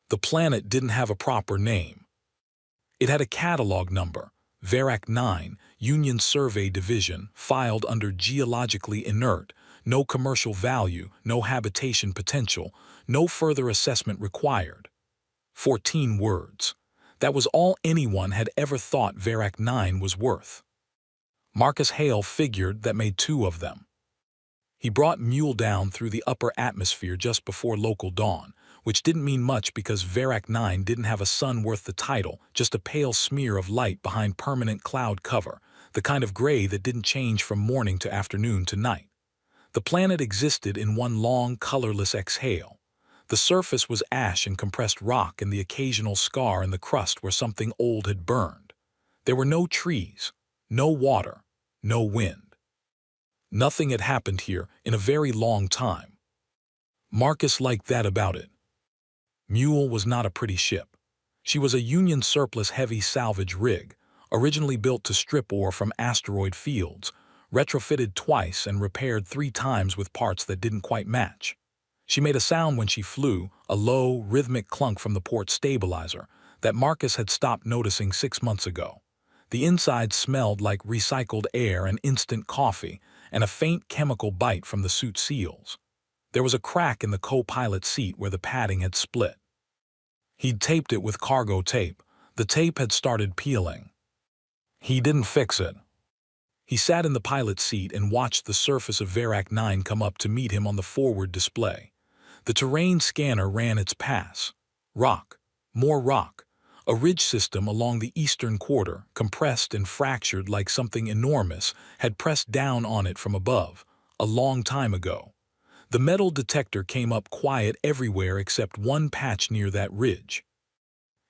The planet didn't have a proper name. It had a catalog number, Verac 9, Union Survey Division, filed under geologically inert, no commercial value, no habitation potential, no further assessment required. 14 words. That was all anyone had ever thought Verac 9 was worth. Marcus Hale figured that made two of them. He brought Mule down through the upper atmosphere just before local dawn, which didn't mean much because Verac 9 didn't have a sun worth the title, just a pale smear of light behind permanent cloud cover, the kind of gray that didn't change from morning to afternoon to night. The planet existed in one long, colorless exhale. The surface was ash and compressed rock and the occasional scar in the crust where something old had burned. There were no trees, no water, no wind. Nothing had happened here in a very long time. Marcus liked that about it. Mule was not a pretty ship. She was a Union surplus heavy salvage rig, originally built to strip ore from asteroid fields, retrofitted twice and repaired 3 times with parts that didn't quite match. She made a sound when she flew, a low, rhythmic clunk from the port stabilizer that Marcus had stopped noticing 6 months ago. The inside smelled like recycled air and instant coffee, and a faint chemical bite from the suit seals. There was a crack in the co-pilot seat where the padding had split. He'd taped it with cargo tape. The tape had started peeling. He didn't fix it. He sat in the pilot's seat and watched the surface of Verac 9 come up to meet him on the forward display. The terrain scanner ran its pass. Rock, more rock, a ridge system along the eastern quarter, compressed and fractured like something enormous, had pressed down on it from above, a long time ago. The metal detector came up quiet everywhere except one patch near that ridge.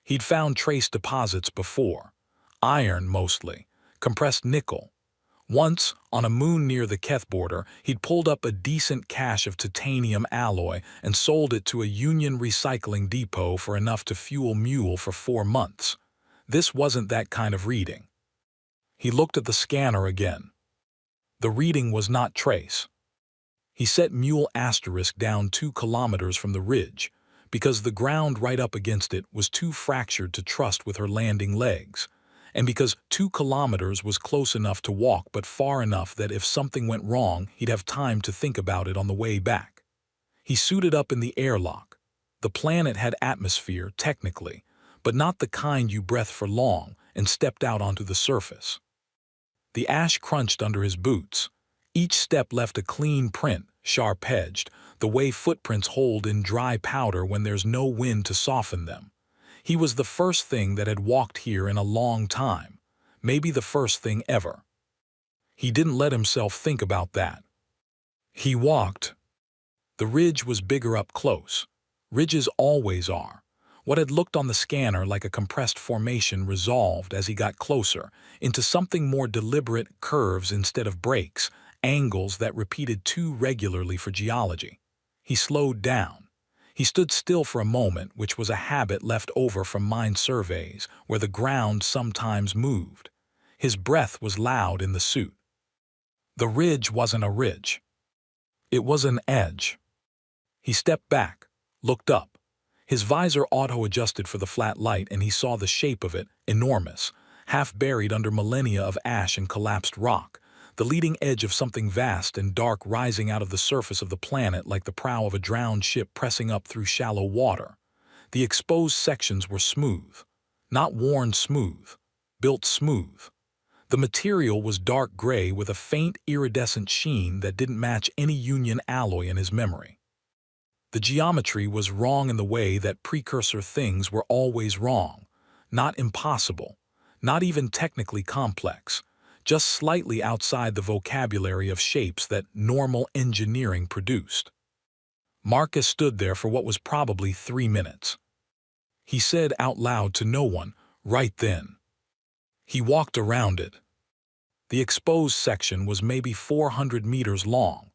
He'd found trace deposits before. Iron, mostly. Compressed nickel. Once, on a moon near the Keth border, he'd pulled up a decent cache of titanium alloy and sold it to a Union recycling depot for enough to fuel Mule for 4 months. This wasn't that kind of reading. He looked at the scanner again. The reading was not trace. He set Mule asterisk down 2 kilometers from the ridge, because the ground right up against it was too fractured to trust with her landing legs, and because 2 kilometers was close enough to walk but far enough that if something went wrong, he'd have time to think about it on the way back. He suited up in the airlock. The planet had atmosphere, technically, but not the kind you breathe for long, and stepped out onto the surface. The ash crunched under his boots. Each step left a clean print, sharp-edged, the way footprints hold in dry powder when there's no wind to soften them. He was the first thing that had walked here in a long time, maybe the first thing ever. He didn't let himself think about that. He walked. The ridge was bigger up close. Ridges always are. What had looked on the scanner like a compressed formation resolved as he got closer into something more deliberate, curves instead of breaks, angles that repeated too regularly for geology. He slowed down. He stood still for a moment, which was a habit left over from mine surveys, where the ground sometimes moved. His breath was loud in the suit. The ridge wasn't a ridge. It was an edge. He stepped back, looked up. His visor auto-adjusted for the flat light, and he saw the shape of it, enormous, half buried under millennia of ash and collapsed rock, the leading edge of something vast and dark rising out of the surface of the planet like the prow of a drowned ship pressing up through shallow water. The exposed sections were smooth. Not worn smooth. Built smooth. The material was dark gray with a faint iridescent sheen that didn't match any Union alloy in his memory. The geometry was wrong in the way that precursor things were always wrong. Not impossible. Not even technically complex. Just slightly outside the vocabulary of shapes that normal engineering produced. Marcus stood there for what was probably 3 minutes. He said out loud to no one, right then. He walked around it. The exposed section was maybe 400 meters long.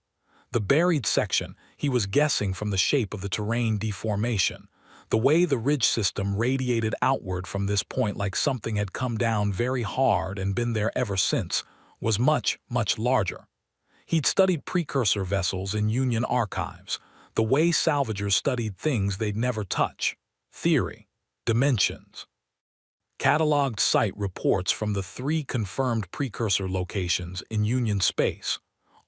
The buried section, he was guessing from the shape of the terrain deformation, the way the ridge system radiated outward from this point like something had come down very hard and been there ever since, was much, much larger. He'd studied precursor vessels in Union archives, the way salvagers studied things they'd never touch. Theory: dimensions. Cataloged site reports from the 3 confirmed precursor locations in Union space,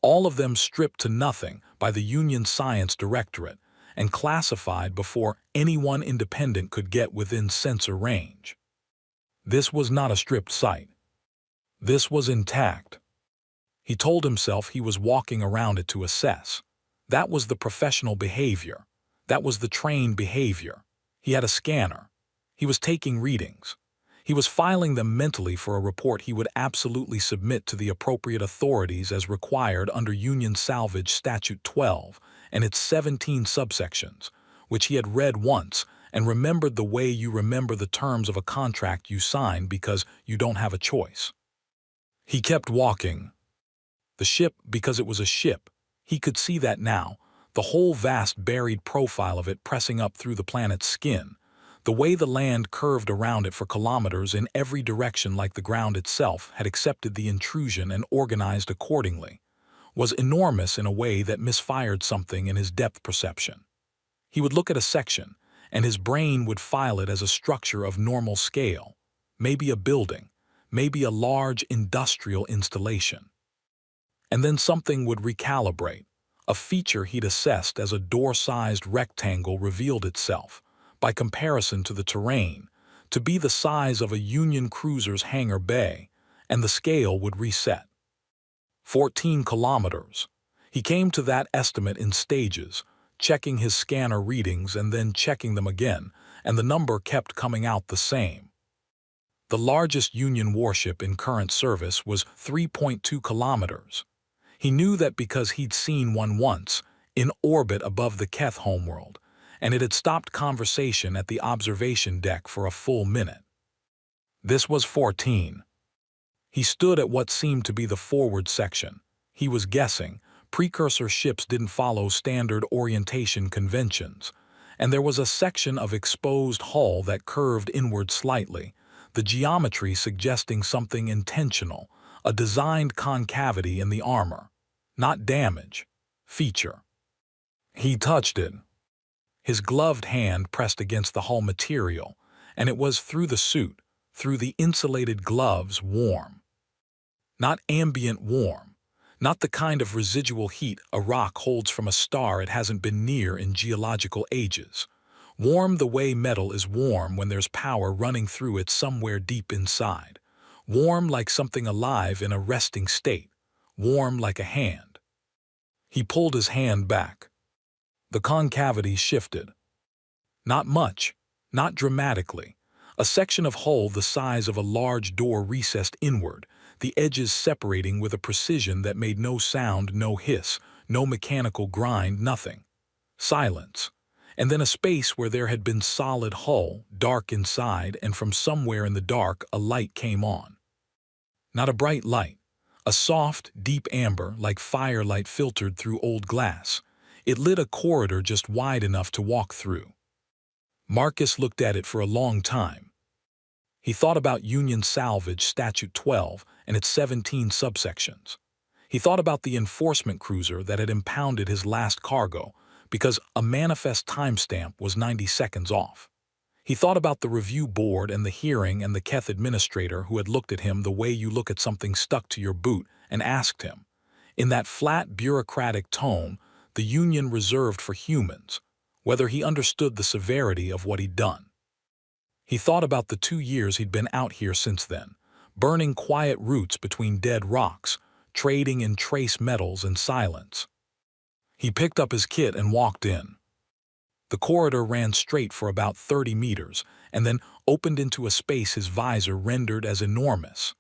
all of them stripped to nothing by the Union Science Directorate and classified before anyone independent could get within sensor range. This was not a stripped site. This was intact. He told himself he was walking around it to assess. That was the professional behavior. That was the trained behavior. He had a scanner. He was taking readings. He was filing them mentally for a report he would absolutely submit to the appropriate authorities as required under Union Salvage Statute 12 and its 17 subsections, which he had read once and remembered the way you remember the terms of a contract you sign because you don't have a choice. He kept walking. The ship, because it was a ship, he could see that now, the whole vast buried profile of it pressing up through the planet's skin, the way the land curved around it for kilometers in every direction like the ground itself had accepted the intrusion and organized accordingly, was enormous in a way that misfired something in his depth perception. He would look at a section, and his brain would file it as a structure of normal scale, maybe a building, maybe a large industrial installation. And then something would recalibrate. A feature he'd assessed as a door-sized rectangle revealed itself, by comparison to the terrain, to be the size of a Union cruiser's hangar bay, and the scale would reset. 14 kilometers. He came to that estimate in stages, checking his scanner readings and then checking them again, and the number kept coming out the same. The largest Union warship in current service was 3.2 kilometers. He knew that because he'd seen one once, in orbit above the Keth homeworld, and it had stopped conversation at the observation deck for a full minute. This was 14. He stood at what seemed to be the forward section. He was guessing. Precursor ships didn't follow standard orientation conventions, and there was a section of exposed hull that curved inward slightly, the geometry suggesting something intentional, a designed concavity in the armor. Not damage. Feature. He touched it. His gloved hand pressed against the hull material, and it was through the suit, through the insulated gloves, warm. Not ambient warm. Not the kind of residual heat a rock holds from a star it hasn't been near in geological ages. Warm the way metal is warm when there's power running through it somewhere deep inside. Warm like something alive in a resting state. Warm like a hand. He pulled his hand back. The concavity shifted. Not much, not dramatically. A section of hull the size of a large door recessed inward, the edges separating with a precision that made no sound, no hiss, no mechanical grind, nothing. Silence. And then a space where there had been solid hull, dark inside, and from somewhere in the dark a light came on. Not a bright light. A soft, deep amber like firelight filtered through old glass. It lit a corridor just wide enough to walk through. Marcus looked at it for a long time. He thought about Union Salvage Statute 12 and its 17 subsections. He thought about the enforcement cruiser that had impounded his last cargo because a manifest timestamp was 90 seconds off. He thought about the review board and the hearing and the Keth administrator who had looked at him the way you look at something stuck to your boot and asked him, in that flat bureaucratic tone the Union reserved for humans, whether he understood the severity of what he'd done. He thought about the 2 years he'd been out here since then, burning quiet roots between dead rocks, trading in trace metals and silence. He picked up his kit and walked in. The corridor ran straight for about 30 meters and then opened into a space his visor rendered as enormous.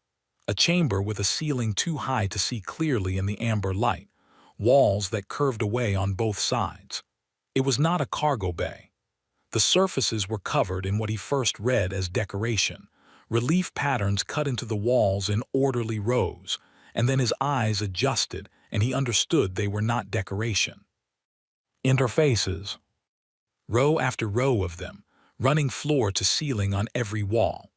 A chamber with a ceiling too high to see clearly in the amber light, walls that curved away on both sides. It was not a cargo bay. The surfaces were covered in what he first read as decoration, relief patterns cut into the walls in orderly rows, and then his eyes adjusted and he understood they were not decoration. Interfaces. Row after row of them, running floor to ceiling on every wall.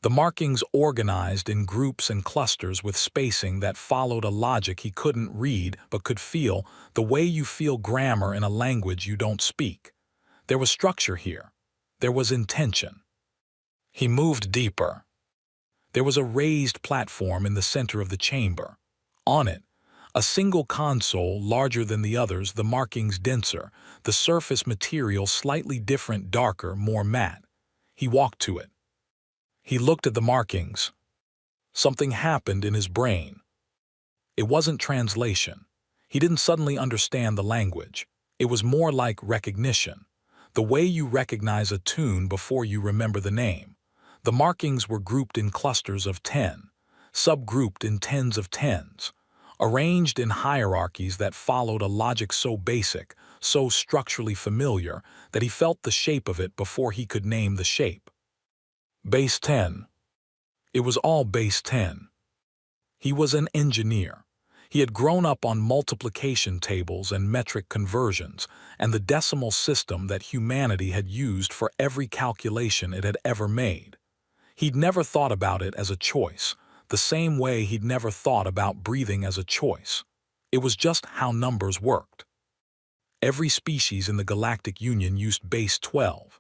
The markings organized in groups and clusters with spacing that followed a logic he couldn't read but could feel, the way you feel grammar in a language you don't speak. There was structure here. There was intention. He moved deeper. There was a raised platform in the center of the chamber. On it, a single console larger than the others, the markings denser, the surface material slightly different, darker, more matte. He walked to it. He looked at the markings. Something happened in his brain. It wasn't translation. He didn't suddenly understand the language. It was more like recognition. The way you recognize a tune before you remember the name. The markings were grouped in clusters of 10, subgrouped in tens of tens, arranged in hierarchies that followed a logic so basic, so structurally familiar, that he felt the shape of it before he could name the shape. Base 10. It was all base 10. He was an engineer. He had grown up on multiplication tables and metric conversions and the decimal system that humanity had used for every calculation it had ever made. He'd never thought about it as a choice, the same way he'd never thought about breathing as a choice. It was just how numbers worked. Every species in the Galactic Union used base 12.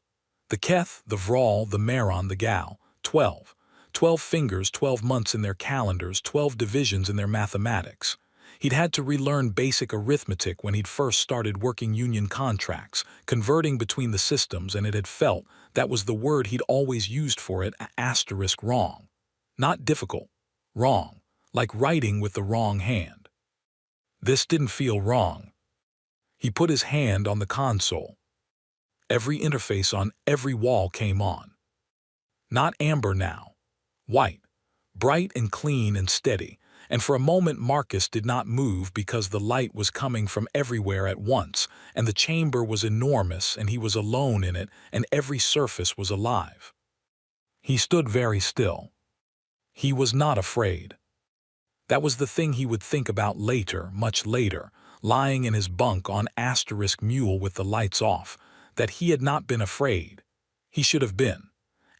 The Keth, the Vral, the Meron, the Gal, 12. 12 fingers, 12 months in their calendars, 12 divisions in their mathematics. He'd had to relearn basic arithmetic when he'd first started working union contracts, converting between the systems, and it had felt that was the word he'd always used for it, asterisk wrong. Not difficult, wrong, like writing with the wrong hand. This didn't feel wrong. He put his hand on the console. Every interface on every wall came on. Not amber now. White, bright and clean and steady, and for a moment Marcus did not move because the light was coming from everywhere at once, and the chamber was enormous and he was alone in it, and every surface was alive. He stood very still. He was not afraid. That was the thing he would think about later, much later, lying in his bunk on asterisk mule with the lights off, that he had not been afraid. He should have been.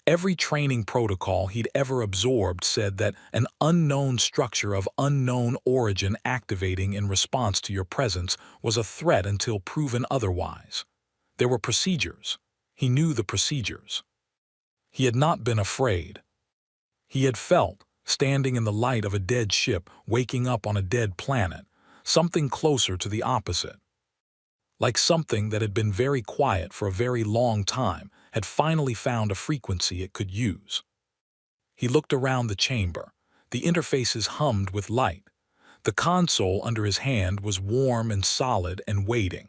Every training protocol he'd ever absorbed said that an unknown structure of unknown origin activating in response to your presence was a threat until proven otherwise. There were procedures. He knew the procedures. He had not been afraid. He had felt, standing in the light of a dead ship, waking up on a dead planet, something closer to the opposite. Like something that had been very quiet for a very long time had finally found a frequency it could use. He looked around the chamber. The interfaces hummed with light. The console under his hand was warm and solid and waiting.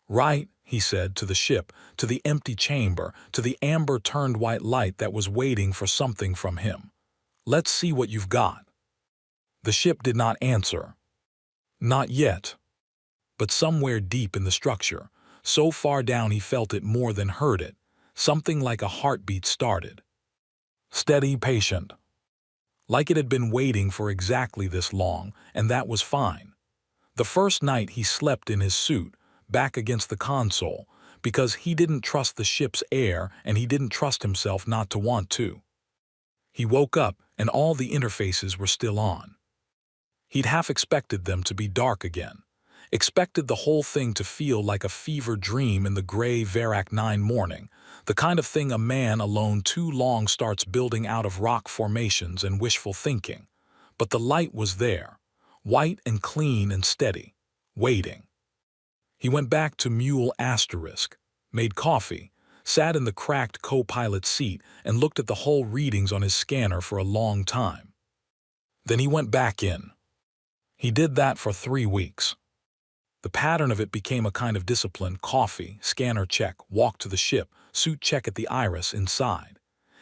Right, he said to the ship, to the empty chamber, to the amber-turned white light that was waiting for something from him. Let's see what you've got. The ship did not answer. Not yet. But somewhere deep in the structure, so far down he felt it more than heard it, something like a heartbeat started. Steady, patient. Like it had been waiting for exactly this long, and that was fine. The first night he slept in his suit, back against the console, because he didn't trust the ship's air and he didn't trust himself not to want to. He woke up and all the interfaces were still on. He'd half expected them to be dark again. Expected the whole thing to feel like a fever dream in the gray Verac 9 morning, the kind of thing a man alone too long starts building out of rock formations and wishful thinking. But the light was there, white and clean and steady, waiting. He went back to Mule Asterisk, made coffee, sat in the cracked co-pilot seat and looked at the whole readings on his scanner for a long time. Then he went back in. He did that for 3 weeks. The pattern of it became a kind of discipline: coffee, scanner check, walk to the ship, suit check at the iris inside.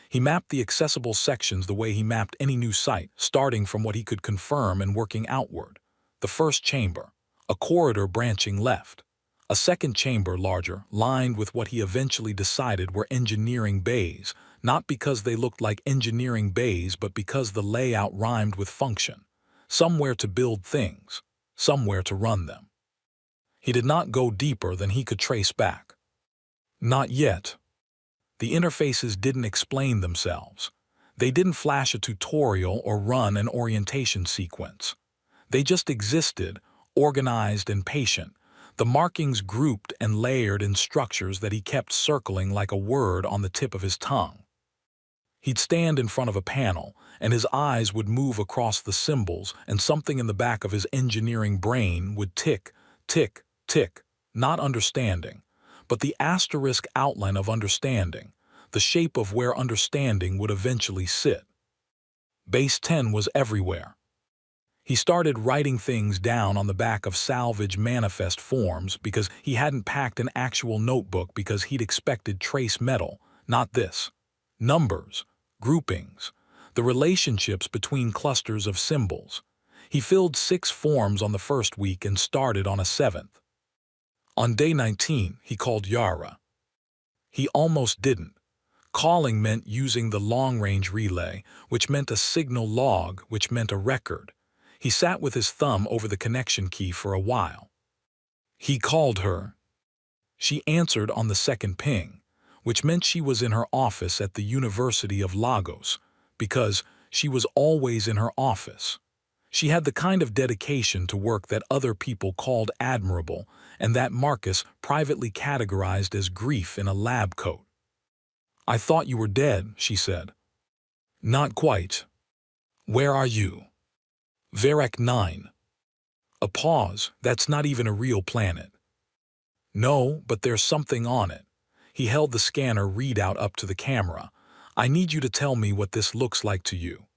He mapped the accessible sections the way he mapped any new site, starting from what he could confirm and working outward. The first chamber, a corridor branching left. A second chamber larger, lined with what he eventually decided were engineering bays, not because they looked like engineering bays but because the layout rhymed with function. Somewhere to build things, somewhere to run them. He did not go deeper than he could trace back. Not yet. The interfaces didn't explain themselves. They didn't flash a tutorial or run an orientation sequence. They just existed, organized and patient, The markings grouped and layered in structures that he kept circling like a word on the tip of his tongue. He'd stand in front of a panel, and his eyes would move across the symbols, and something in the back of his engineering brain would tick, tick, tick, not understanding, but the asterisk outline of understanding, the shape of where understanding would eventually sit. Base 10 was everywhere. He started writing things down on the back of salvage manifest forms because he hadn't packed an actual notebook because he'd expected trace metal, not this. Numbers, groupings, the relationships between clusters of symbols. He filled 6 forms on the first week and started on a 7th. On day 19, he called Yara. He almost didn't. Calling meant using the long-range relay, which meant a signal log, which meant a record. He sat with his thumb over the connection key for a while. He called her. She answered on the second ping, which meant she was in her office at the University of Lagos, because she was always in her office. She had the kind of dedication to work that other people called admirable, and that Marcus privately categorized as grief in a lab coat. "I thought you were dead," she said. "Not quite. Where are you?" "Verac 9. A pause. "That's not even a real planet." "No, but there's something on it." He held the scanner readout up to the camera. "I need you to tell me what this looks like to you."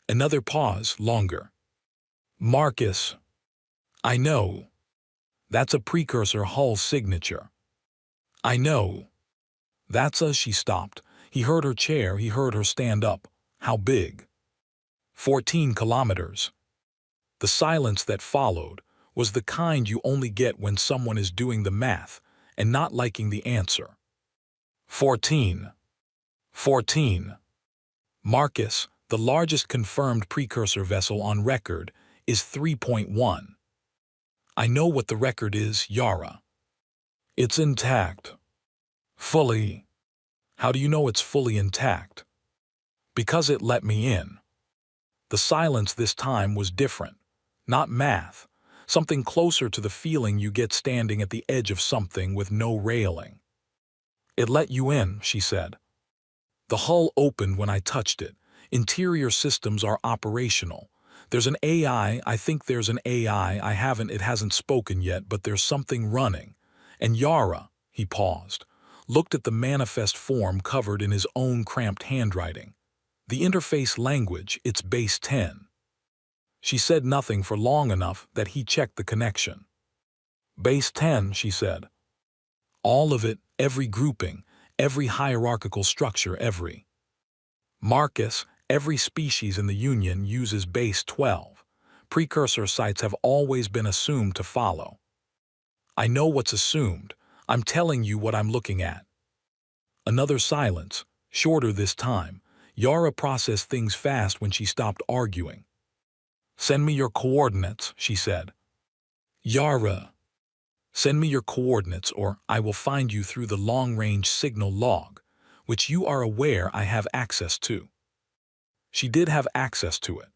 Another pause, longer. "Marcus." "I know. That's a precursor hull signature." "I know. That's a—" She stopped. He heard her chair, he heard her stand up. "How big?" 14 kilometers. The silence that followed was the kind you only get when someone is doing the math and not liking the answer. 14. 14. Marcus, the largest confirmed precursor vessel on record, is 3.1. "I know what the record is, Yara." "It's intact." "Fully." "How do you know it's fully intact?" "Because it let me in." The silence this time was different. Not math. Something closer to the feeling you get standing at the edge of something with no railing. "It let you in," she said. "The hull opened when I touched it. Interior systems are operational. There's an AI, I think there's an AI, it hasn't spoken yet, but there's something running." And Yara, he paused, looked at the manifest form covered in his own cramped handwriting. "The interface language, it's base 10. She said nothing for long enough that he checked the connection. "Base 10, she said. "All of it, every grouping, every hierarchical structure, every—" "Marcus, every species in the Union uses base 12. Precursor sites have always been assumed to follow." "I know what's assumed. I'm telling you what I'm looking at." Another silence, shorter this time. Yara processed things fast when she stopped arguing. "Send me your coordinates," she said. "Yara, send me your coordinates or I will find you through the long-range signal log, which you are aware I have access to." She did have access to it.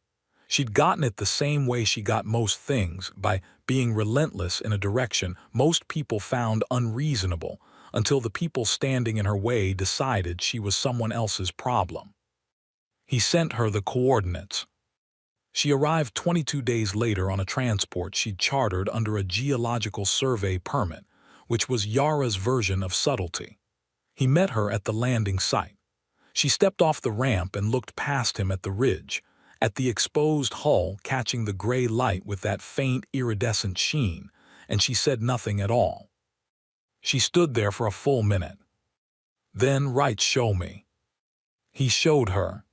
She'd gotten it the same way she got most things, by being relentless in a direction most people found unreasonable, until the people standing in her way decided she was someone else's problem. He sent her the coordinates. She arrived 22 days later on a transport she'd chartered under a geological survey permit, which was Yara's version of subtlety. He met her at the landing site. She stepped off the ramp and looked past him at the ridge, at the exposed hull catching the gray light with that faint iridescent sheen, and she said nothing at all. She stood there for a full minute. Then, "Right, show me." He showed her.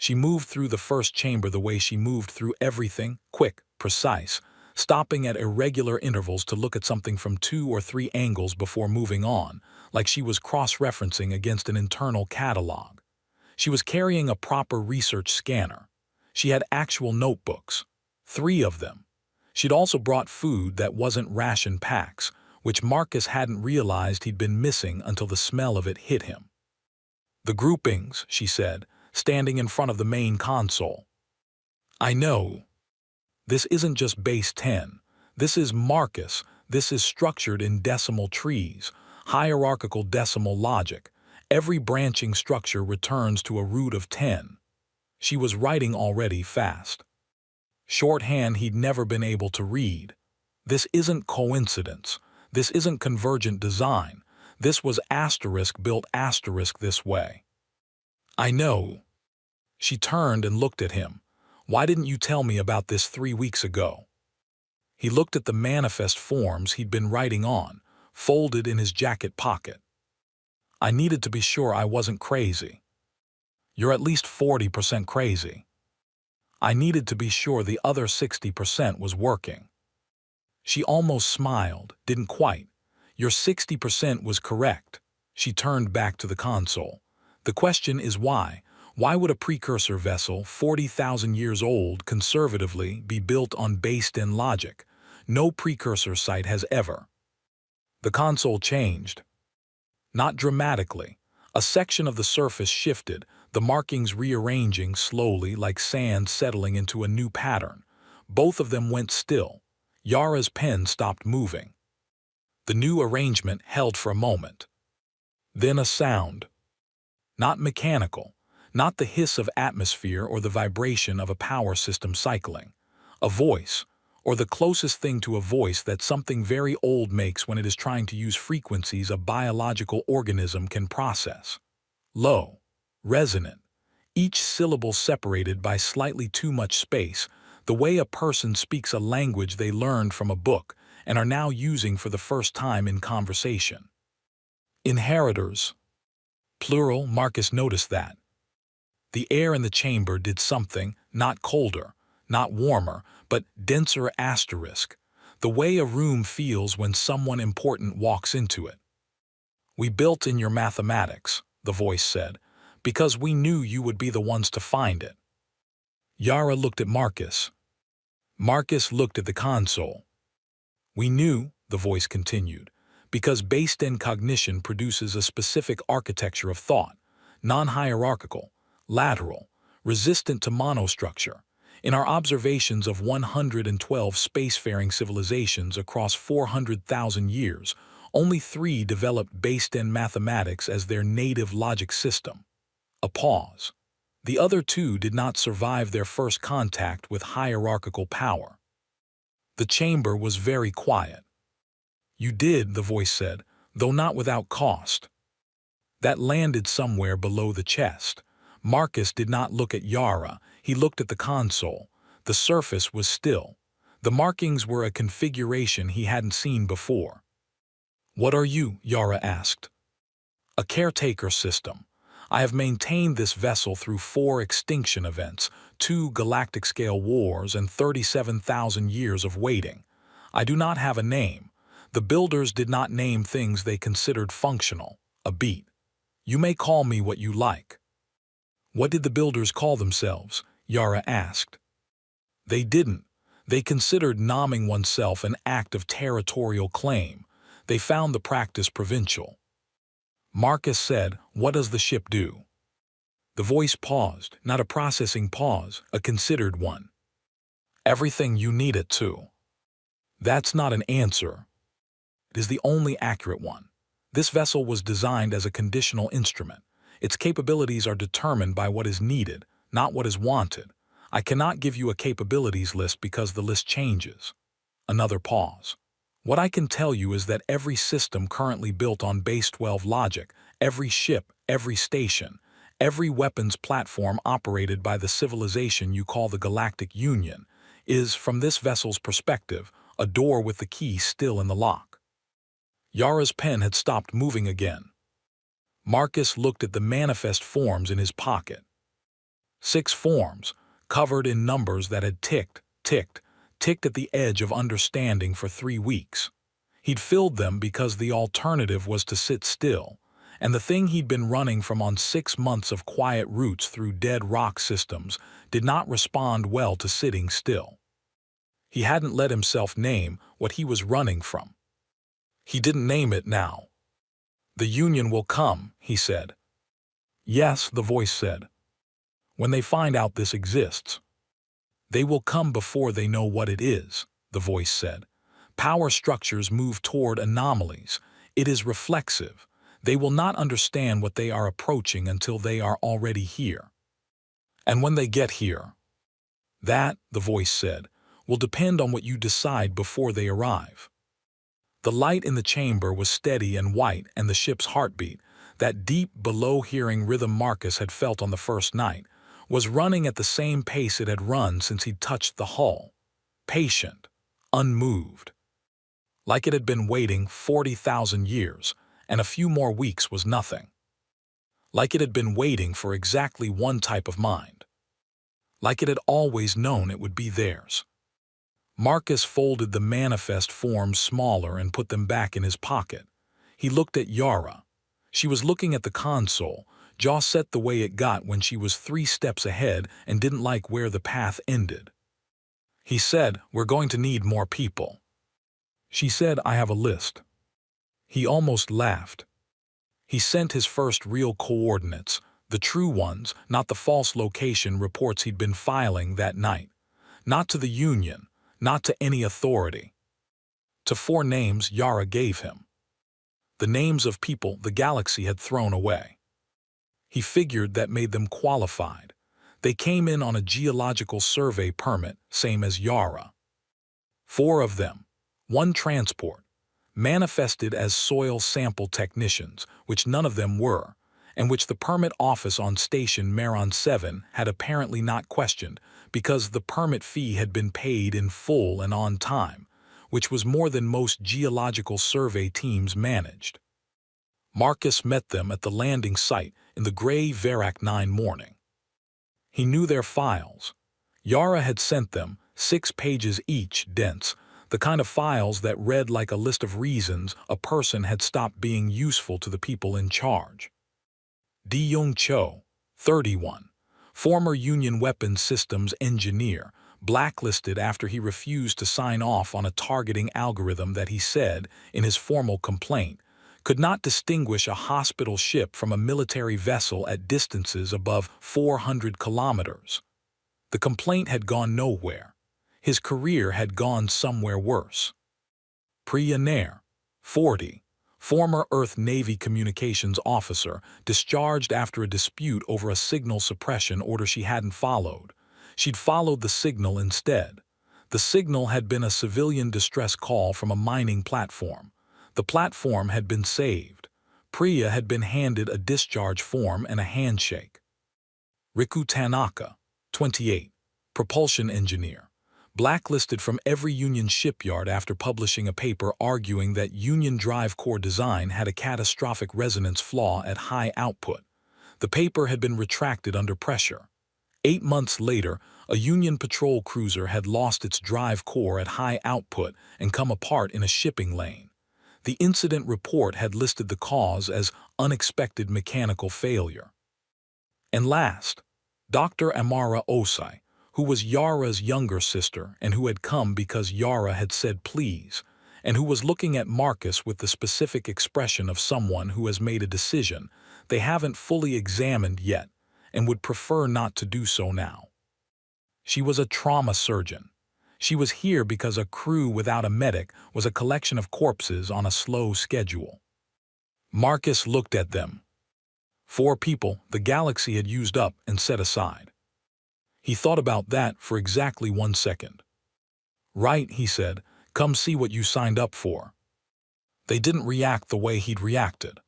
She moved through the first chamber the way she moved through everything, quick, precise, stopping at irregular intervals to look at something from 2 or 3 angles before moving on, like she was cross-referencing against an internal catalog. She was carrying a proper research scanner. She had actual notebooks, 3 of them. She'd also brought food that wasn't ration packs, which Marcus hadn't realized he'd been missing until the smell of it hit him. "The groupings," she said, standing in front of the main console. "I know. This isn't just base 10. This is Marcus. This is structured in decimal trees, hierarchical decimal logic. Every branching structure returns to a root of 10. She was writing already fast. Shorthand he'd never been able to read. This isn't coincidence. This isn't convergent design. This was asterisk built asterisk this way. I know. She turned and looked at him. Why didn't you tell me about this 3 weeks ago? He looked at the manifest forms he'd been writing on, folded in his jacket pocket. I needed to be sure I wasn't crazy. You're at least 40% crazy. I needed to be sure the other 60% was working. She almost smiled, didn't quite. Your 60% was correct. She turned back to the console. The question is why? Why would a precursor vessel, 40,000 years old, conservatively, be built on based-in logic? No precursor site has ever. The console changed. Not dramatically. A section of the surface shifted, the markings rearranging slowly like sand settling into a new pattern. Both of them went still. Yara's pen stopped moving. The new arrangement held for a moment. Then a sound. Not mechanical, not the hiss of atmosphere or the vibration of a power system cycling. A voice, or the closest thing to a voice that something very old makes when it is trying to use frequencies a biological organism can process. Low, resonant, each syllable separated by slightly too much space, the way a person speaks a language they learned from a book and are now using for the first time in conversation. Inheritors. Plural, Marcus noticed that. The air in the chamber did something, not colder, not warmer, but denser asterisk, the way a room feels when someone important walks into it. We built in your mathematics, the voice said, because we knew you would be the ones to find it. Yara looked at Marcus. Marcus looked at the console. We knew, the voice continued, because based-in cognition produces a specific architecture of thought, non-hierarchical, lateral, resistant to monostructure. In our observations of 112 spacefaring civilizations across 400,000 years, only 3 developed based-in mathematics as their native logic system. A pause. The other 2 did not survive their first contact with hierarchical power. The chamber was very quiet. You did, the voice said, though not without cost. That landed somewhere below the chest. Marcus did not look at Yara, he looked at the console. The surface was still. The markings were a configuration he hadn't seen before. What are you? Yara asked. A caretaker system. I have maintained this vessel through 4 extinction events, 2 galactic-scale wars, and 37,000 years of waiting. I do not have a name. The builders did not name things they considered functional, a beat. You may call me what you like. What did the builders call themselves? Yara asked. They didn't. They considered nomming oneself an act of territorial claim. They found the practice provincial. Marcus said, what does the ship do? The voice paused, not a processing pause, a considered one. Everything you need it to. That's not an answer. It is the only accurate one. This vessel was designed as a conditional instrument. Its capabilities are determined by what is needed, not what is wanted. I cannot give you a capabilities list because the list changes. Another pause. What I can tell you is that every system currently built on base 12 logic, every ship, every station, every weapons platform operated by the civilization you call the Galactic Union, is, from this vessel's perspective, a door with the key still in the lock. Yara's pen had stopped moving again. Marcus looked at the manifest forms in his pocket. 6 forms, covered in numbers that had ticked at the edge of understanding for 3 weeks. He'd filled them because the alternative was to sit still, and the thing he'd been running from on 6 months of quiet routes through dead rock systems did not respond well to sitting still. He hadn't let himself name what he was running from. He didn't name it now. The Union will come, he said. Yes, the voice said. When they find out this exists. They will come before they know what it is, the voice said. Power structures move toward anomalies. It is reflexive. They will not understand what they are approaching until they are already here. And when they get here, that, the voice said, will depend on what you decide before they arrive. The light in the chamber was steady and white, and the ship's heartbeat, that deep, below-hearing rhythm Marcus had felt on the first night, was running at the same pace it had run since he'd touched the hull. Patient, unmoved. Like it had been waiting 40,000 years, and a few more weeks was nothing. Like it had been waiting for exactly one type of mind. Like it had always known it would be theirs. Marcus folded the manifest forms smaller and put them back in his pocket. He looked at Yara. She was looking at the console, jaw set the way it got when she was 3 steps ahead and didn't like where the path ended. He said, "We're going to need more people." She said, "I have a list." He almost laughed. He sent his first real coordinates, the true ones, not the false location reports he'd been filing that night. Not to the Union, not to any authority. To 4 names Yara gave him. The names of people the galaxy had thrown away. He figured that made them qualified. They came in on a geological survey permit, same as Yara. 4 of them, 1 transport, manifested as soil sample technicians, which none of them were, and which the permit office on Station Maron 7 had apparently not questioned because the permit fee had been paid in full and on time, which was more than most geological survey teams managed. Marcus met them at the landing site in the gray Verac 9 morning. He knew their files. Yara had sent them, 6 pages each, dense, the kind of files that read like a list of reasons a person had stopped being useful to the people in charge. Di-Young Cho, 31, former Union Weapons Systems engineer, blacklisted after he refused to sign off on a targeting algorithm that he said, in his formal complaint, could not distinguish a hospital ship from a military vessel at distances above 400 kilometers. The complaint had gone nowhere. His career had gone somewhere worse. Priya Nair, 40, former Earth Navy communications officer, discharged after a dispute over a signal suppression order she hadn't followed. She'd followed the signal instead. The signal had been a civilian distress call from a mining platform. The platform had been saved. Priya had been handed a discharge form and a handshake. Riku Tanaka, 28, propulsion engineer, blacklisted from every Union shipyard after publishing a paper arguing that Union drive core design had a catastrophic resonance flaw at high output. The paper had been retracted under pressure. 8 months later, a Union patrol cruiser had lost its drive core at high output and come apart in a shipping lane. The incident report had listed the cause as unexpected mechanical failure. And last, Dr. Amara Osai, who was Yara's younger sister and who had come because Yara had said please, and who was looking at Marcus with the specific expression of someone who has made a decision they haven't fully examined yet and would prefer not to do so now. She was a trauma surgeon. She was here because a crew without a medic was a collection of corpses on a slow schedule. Marcus looked at them. 4 people the galaxy had used up and set aside. He thought about that for exactly 1 second. "Right," he said, "come see what you signed up for." They didn't react the way he'd reacted.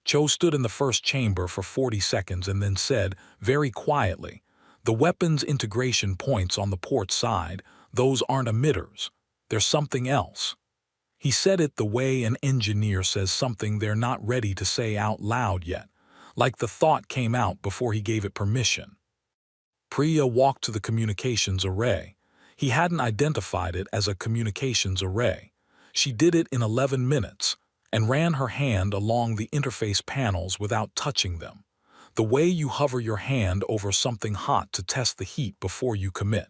Cho stood in the first chamber for 40 seconds and then said, very quietly, "The weapons integration points on the port side, those aren't emitters. They're something else." He said it the way an engineer says something they're not ready to say out loud yet, like the thought came out before he gave it permission. Priya walked to the communications array. He hadn't identified it as a communications array. She did it in 11 minutes and ran her hand along the interface panels without touching them, the way you hover your hand over something hot to test the heat before you commit.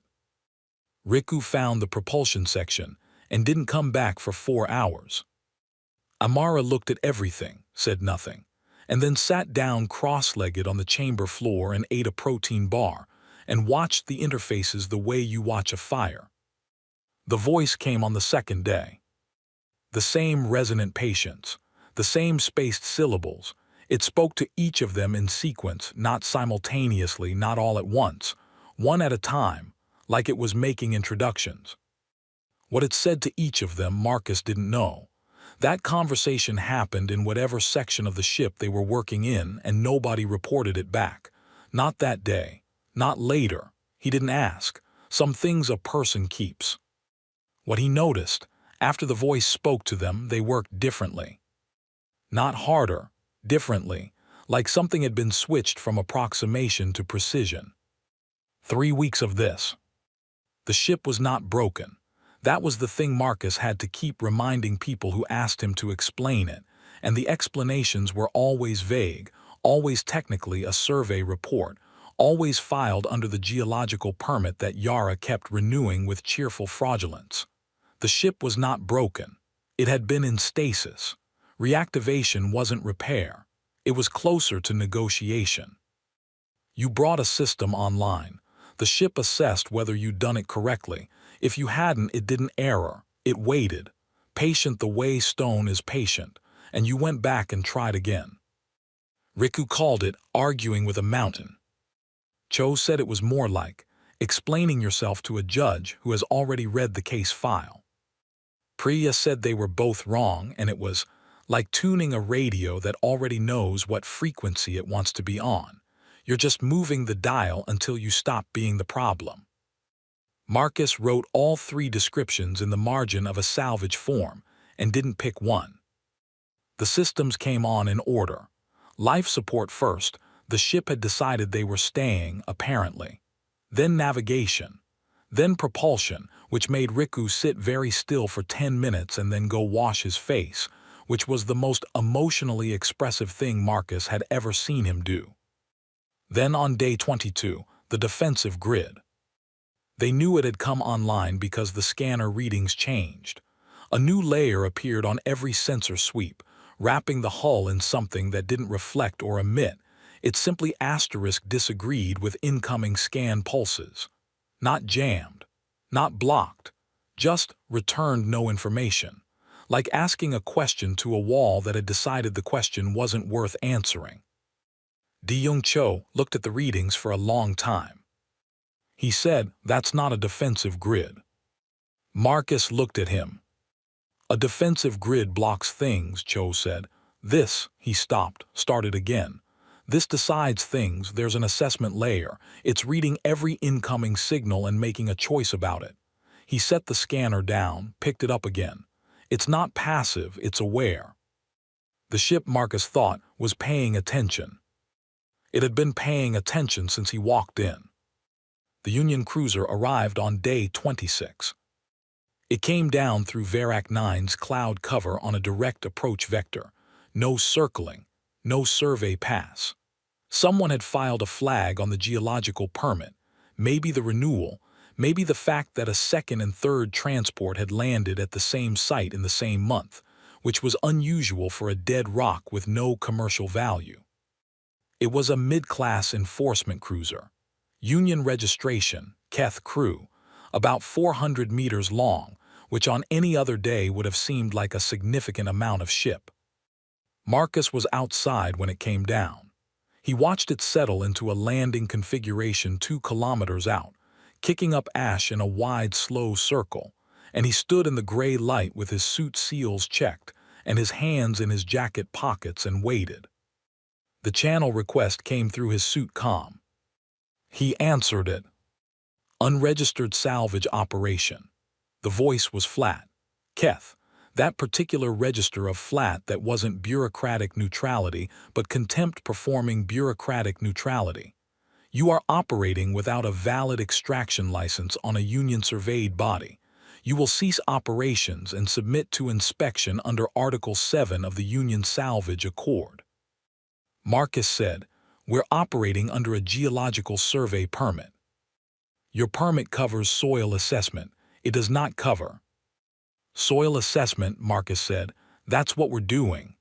Riku found the propulsion section and didn't come back for 4 hours. Amara looked at everything, said nothing, and then sat down cross-legged on the chamber floor and ate a protein bar and watched the interfaces the way you watch a fire. The voice came on the second day. The same resonant patience, the same spaced syllables. It spoke to each of them in sequence, not simultaneously, not all at once, one at a time, like it was making introductions. What it said to each of them, Marcus didn't know. That conversation happened in whatever section of the ship they were working in, and nobody reported it back. Not that day. Not later. He didn't ask. Some things a person keeps. What he noticed, after the voice spoke to them, they worked differently. Not harder, differently, like something had been switched from approximation to precision. 3 weeks of this. The ship was not broken. That was the thing Marcus had to keep reminding people who asked him to explain it, and the explanations were always vague, always technically a survey report, always filed under the geological permit that Yara kept renewing with cheerful fraudulence. The ship was not broken. It had been in stasis. Reactivation wasn't repair. It was closer to negotiation. You brought a system online. The ship assessed whether you'd done it correctly. If you hadn't, it didn't error. It waited. Patient the way stone is patient. And you went back and tried again. Riku called it arguing with a mountain. Cho said it was more like explaining yourself to a judge who has already read the case file. Priya said they were both wrong, and it was like tuning a radio that already knows what frequency it wants to be on. You're just moving the dial until you stop being the problem. Marcus wrote all 3 descriptions in the margin of a salvage form and didn't pick one. The systems came on in order. Life support first. The ship had decided they were staying, apparently. Then navigation. Then propulsion, which made Riku sit very still for 10 minutes and then go wash his face, which was the most emotionally expressive thing Marcus had ever seen him do. Then on day 22, the defensive grid. They knew it had come online because the scanner readings changed. A new layer appeared on every sensor sweep, wrapping the hull in something that didn't reflect or emit. It simply disagreed with incoming scan pulses. Not jammed, not blocked, just returned no information, like asking a question to a wall that had decided the question wasn't worth answering. Di-Young Cho looked at the readings for a long time. He said, "That's not a defensive grid." Marcus looked at him. "A defensive grid blocks things," Cho said. "This," he stopped, started again. "This decides things. There's an assessment layer. It's reading every incoming signal and making a choice about it." He set the scanner down, picked it up again. "It's not passive, it's aware." The ship, Marcus thought, was paying attention. It had been paying attention since he walked in. The Union cruiser arrived on day 26. It came down through Verak 9's cloud cover on a direct approach vector. No circling, no survey pass. Someone had filed a flag on the geological permit, maybe the renewal, maybe the fact that a second and third transport had landed at the same site in the same month, which was unusual for a dead rock with no commercial value. It was a mid-class enforcement cruiser. Union registration, Keth crew, about 400 meters long, which on any other day would have seemed like a significant amount of ship. Marcus was outside when it came down. He watched it settle into a landing configuration 2 kilometers out, kicking up ash in a wide, slow circle, and he stood in the gray light with his suit seals checked and his hands in his jacket pockets and waited. The channel request came through his suit comm. He answered it. Unregistered salvage operation. The voice was flat. Keth, that particular register of flat that wasn't bureaucratic neutrality, but contempt performing bureaucratic neutrality. You are operating without a valid extraction license on a Union-surveyed body. You will cease operations and submit to inspection under Article 7 of the Union Salvage Accord. Marcus said, "We're operating under a geological survey permit." "Your permit covers soil assessment. It does not cover." "Soil assessment," Marcus said. "That's what we're doing."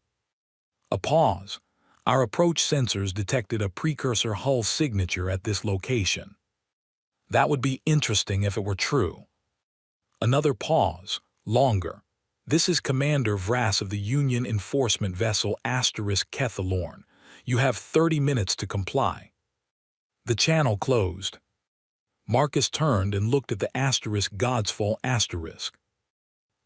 A pause. "Our approach sensors detected a precursor hull signature at this location." "That would be interesting if it were true." Another pause, longer. This is Commander Vrass of the Union enforcement vessel *Kethalorn. You have 30 minutes to comply. The channel closed. Marcus turned and looked at the *Godsfall*.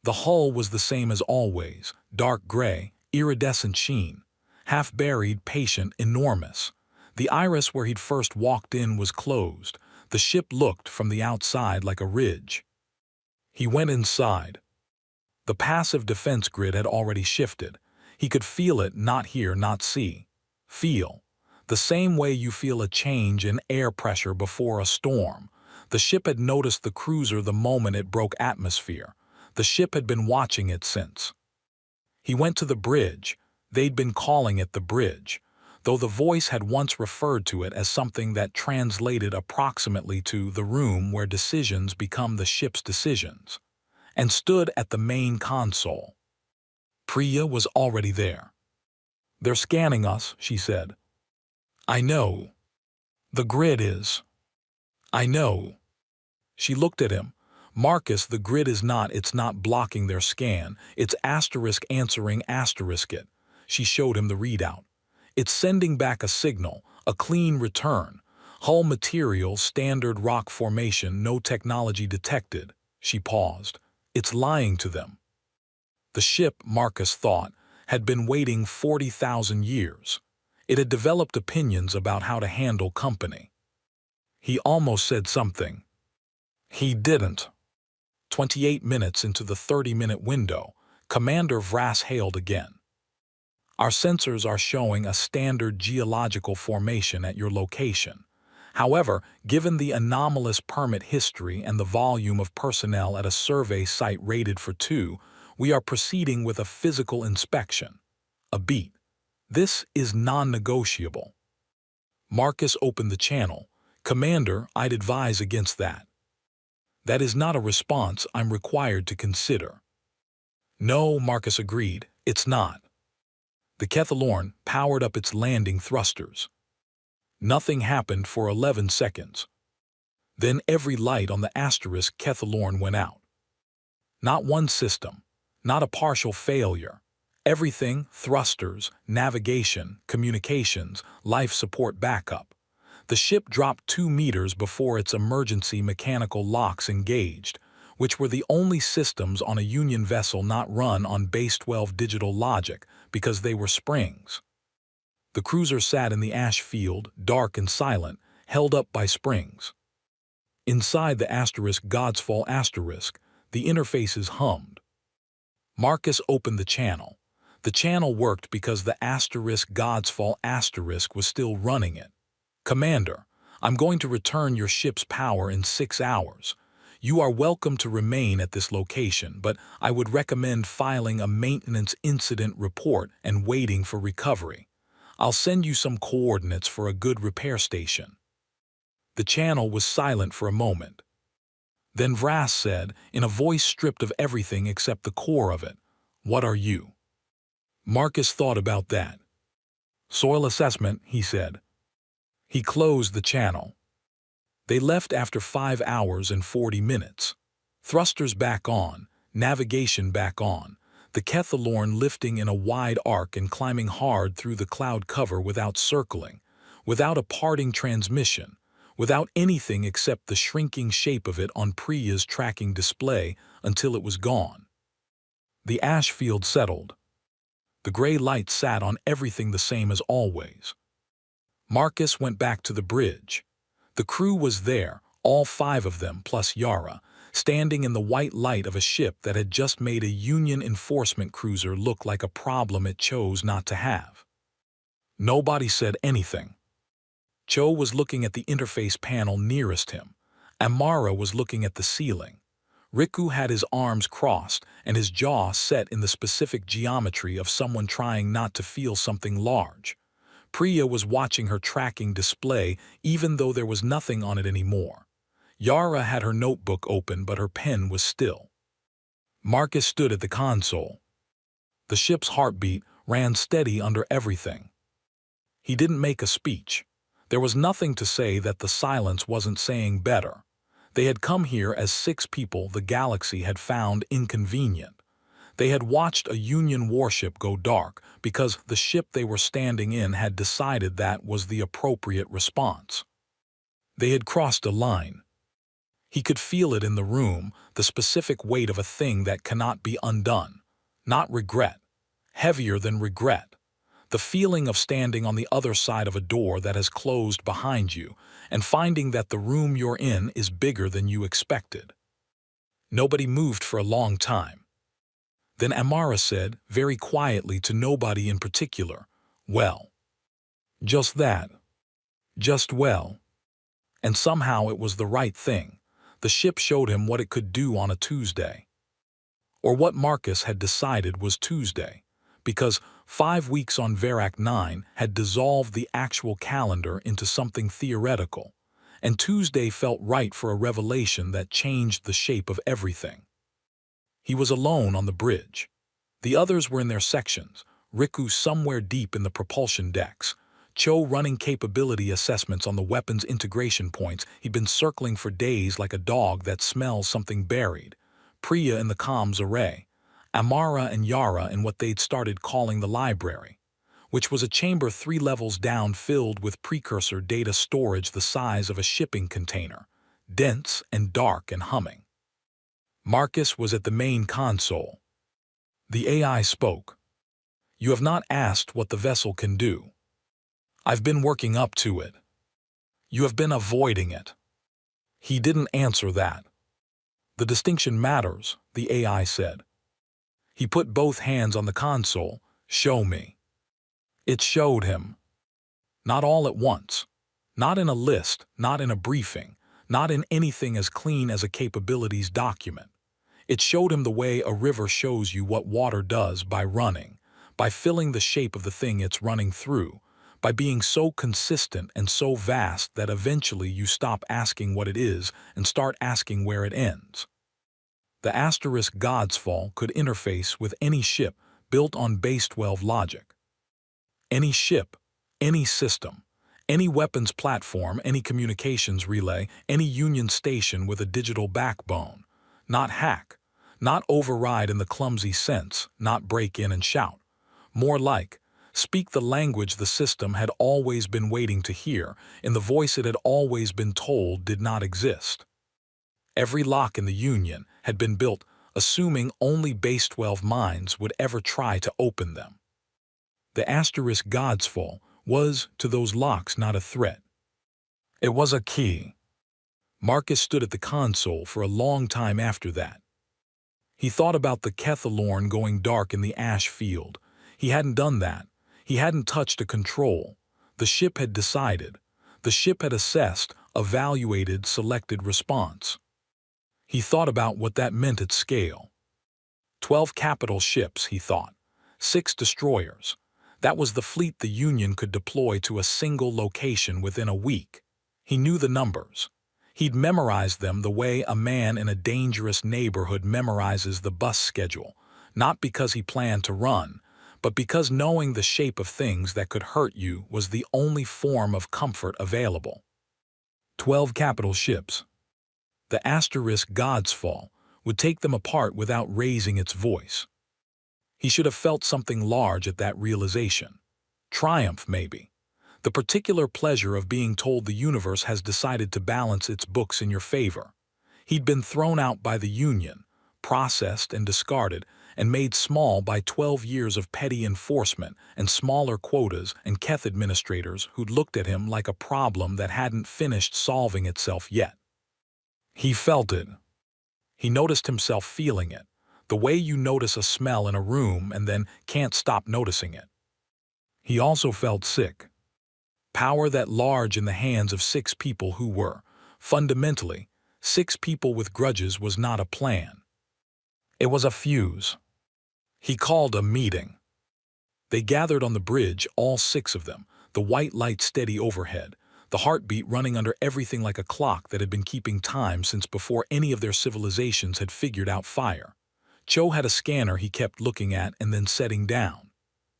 The hull was the same as always, dark gray, iridescent sheen. Half-buried, patient, enormous. The iris where he'd first walked in was closed. The ship looked from the outside like a ridge. He went inside. The passive defense grid had already shifted. He could feel it, not hear, not see. Feel. The same way you feel a change in air pressure before a storm. The ship had noticed the cruiser the moment it broke atmosphere. The ship had been watching it since. He went to the bridge. They'd been calling it the bridge, though the voice had once referred to it as something that translated approximately to the room where decisions become the ship's decisions, and stood at the main console. Priya was already there. "They're scanning us," she said. "I know. The grid is." "I know." She looked at him. "Marcus, the grid is not, it's not blocking their scan. It's answering it." She showed him the readout. "It's sending back a signal, a clean return. Hull material, standard rock formation, no technology detected." She paused. "It's lying to them." The ship, Marcus thought, had been waiting 40,000 years. It had developed opinions about how to handle company. He almost said something. He didn't. 28 minutes into the 30-minute window, Commander Vrass hailed again. "Our sensors are showing a standard geological formation at your location. However, given the anomalous permit history and the volume of personnel at a survey site rated for 2, we are proceeding with a physical inspection. A beat. This is non-negotiable." Marcus opened the channel. "Commander, I'd advise against that." "That is not a response I'm required to consider." "No," Marcus agreed, "it's not." The Kethalorn powered up its landing thrusters. Nothing happened for 11 seconds. Then every light on the Kethalorn went out. Not one system, not a partial failure. Everything, thrusters, navigation, communications, life support backup. The ship dropped 2 meters before its emergency mechanical locks engaged, which were the only systems on a Union vessel not run on base 12 digital logic because they were springs. The cruiser sat in the ash field, dark and silent, held up by springs. Inside the Godsfall*, the interfaces hummed. Marcus opened the channel. The channel worked because the Godsfall* was still running it. "Commander, I'm going to return your ship's power in 6 hours. You are welcome to remain at this location, but I would recommend filing a maintenance incident report and waiting for recovery. I'll send you some coordinates for a good repair station." The channel was silent for a moment. Then Vrass said, in a voice stripped of everything except the core of it, "What are you?" Marcus thought about that. "Soil assessment," he said. He closed the channel. They left after 5 hours and 40 minutes. Thrusters back on, navigation back on, the Kethalorn lifting in a wide arc and climbing hard through the cloud cover without circling, without a parting transmission, without anything except the shrinking shape of it on Priya's tracking display until it was gone. The ash field settled. The gray light sat on everything the same as always. Marcus went back to the bridge. The crew was there, all 5 of them plus Yara, standing in the white light of a ship that had just made a Union enforcement cruiser look like a problem it chose not to have. Nobody said anything. Cho was looking at the interface panel nearest him. Amara was looking at the ceiling. Riku had his arms crossed and his jaw set in the specific geometry of someone trying not to feel something large. Priya was watching her tracking display even though there was nothing on it anymore. Yara had her notebook open but her pen was still. Marcus stood at the console. The ship's heartbeat ran steady under everything. He didn't make a speech. There was nothing to say that the silence wasn't saying better. They had come here as 6 people the galaxy had found inconvenient. They had watched a Union warship go dark because the ship they were standing in had decided that was the appropriate response. They had crossed a line. He could feel it in the room, the specific weight of a thing that cannot be undone. Not regret. Heavier than regret. The feeling of standing on the other side of a door that has closed behind you and finding that the room you're in is bigger than you expected. Nobody moved for a long time. Then Amara said, very quietly to nobody in particular, "Well." Just that. Just well. And somehow it was the right thing. The ship showed him what it could do on a Tuesday. Or what Marcus had decided was Tuesday, because 5 weeks on Verac 9 had dissolved the actual calendar into something theoretical, and Tuesday felt right for a revelation that changed the shape of everything. He was alone on the bridge. The others were in their sections, Riku somewhere deep in the propulsion decks, Cho running capability assessments on the weapons integration points he'd been circling for days like a dog that smells something buried, Priya in the comms array, Amara and Yara in what they'd started calling the library, which was a chamber 3 levels down filled with precursor data storage the size of a shipping container, dense and dark and humming. Marcus was at the main console. The AI spoke. "You have not asked what the vessel can do. I've been working up to it. You have been avoiding it." He didn't answer that. "The distinction matters," the AI said. He put both hands on the console. "Show me." It showed him. Not all at once. Not in a list, not in a briefing, not in anything as clean as a capabilities document. It showed him the way a river shows you what water does by running, by filling the shape of the thing it's running through, by being so consistent and so vast that eventually you stop asking what it is and start asking where it ends. The asterisk Godsfall could interface with any ship built on base 12 logic. Any ship, any system, any weapons platform, any communications relay, any Union station with a digital backbone. Not hack, not override in the clumsy sense, not break in and shout. More like, speak the language the system had always been waiting to hear, in the voice it had always been told did not exist. Every lock in the Union had been built assuming only base 12 minds would ever try to open them. The asterisk Godsfall was, to those locks, not a threat. It was a key. Marcus stood at the console for a long time after that. He thought about the Kethalorn going dark in the ash field. He hadn't done that. He hadn't touched a control. The ship had decided. The ship had assessed, evaluated, selected response. He thought about what that meant at scale. 12 capital ships, he thought. 6 destroyers. That was the fleet the Union could deploy to a single location within a week. He knew the numbers. He'd memorized them the way a man in a dangerous neighborhood memorizes the bus schedule, not because he planned to run, but because knowing the shape of things that could hurt you was the only form of comfort available. 12 capital ships. The asterisk Godsfall would take them apart without raising its voice. He should have felt something large at that realization. Triumph, maybe. The particular pleasure of being told the universe has decided to balance its books in your favor. He'd been thrown out by the Union, processed and discarded, and made small by 12 years of petty enforcement and smaller quotas and Keth administrators who'd looked at him like a problem that hadn't finished solving itself yet. He felt it. He noticed himself feeling it, the way you notice a smell in a room and then can't stop noticing it. He also felt sick. Power that large in the hands of 6 people who were, fundamentally, 6 people with grudges was not a plan. It was a fuse. He called a meeting. They gathered on the bridge, all 6 of them, the white light steady overhead, the heartbeat running under everything like a clock that had been keeping time since before any of their civilizations had figured out fire. Cho had a scanner he kept looking at and then setting down.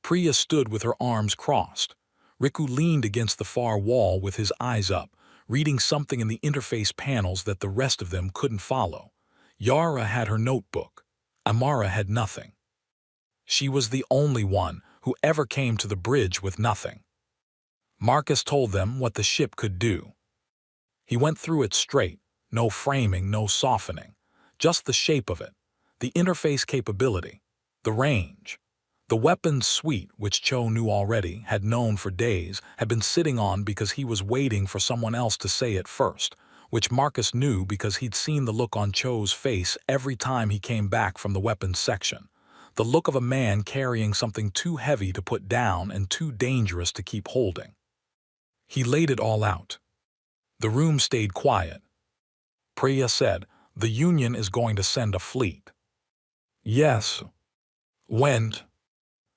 Priya stood with her arms crossed. Riku leaned against the far wall with his eyes up, reading something in the interface panels that the rest of them couldn't follow. Yara had her notebook. Amara had nothing. She was the only one who ever came to the bridge with nothing. Marcus told them what the ship could do. He went through it straight, no framing, no softening, just the shape of it, the interface capability, the range. The weapons suite, which Cho knew already, had known for days, had been sitting on because he was waiting for someone else to say it first, which Marcus knew because he'd seen the look on Cho's face every time he came back from the weapons section. The look of a man carrying something too heavy to put down and too dangerous to keep holding. He laid it all out. The room stayed quiet. Priya said, "The Union is going to send a fleet." "Yes." "When?"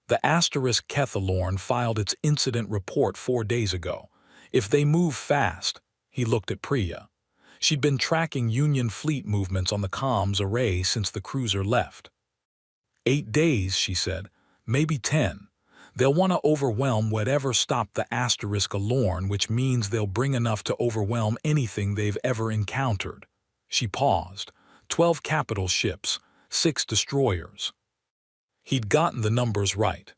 The Asterisk Kethalorn filed its incident report 4 days ago. If they move fast, he looked at Priya. She'd been tracking Union fleet movements on the comms array since the cruiser left. 8 days, she said, maybe 10. They'll want to overwhelm whatever stopped the Asterisk Alorn, which means they'll bring enough to overwhelm anything they've ever encountered. She paused. 12 capital ships, 6 destroyers. He'd gotten the numbers right.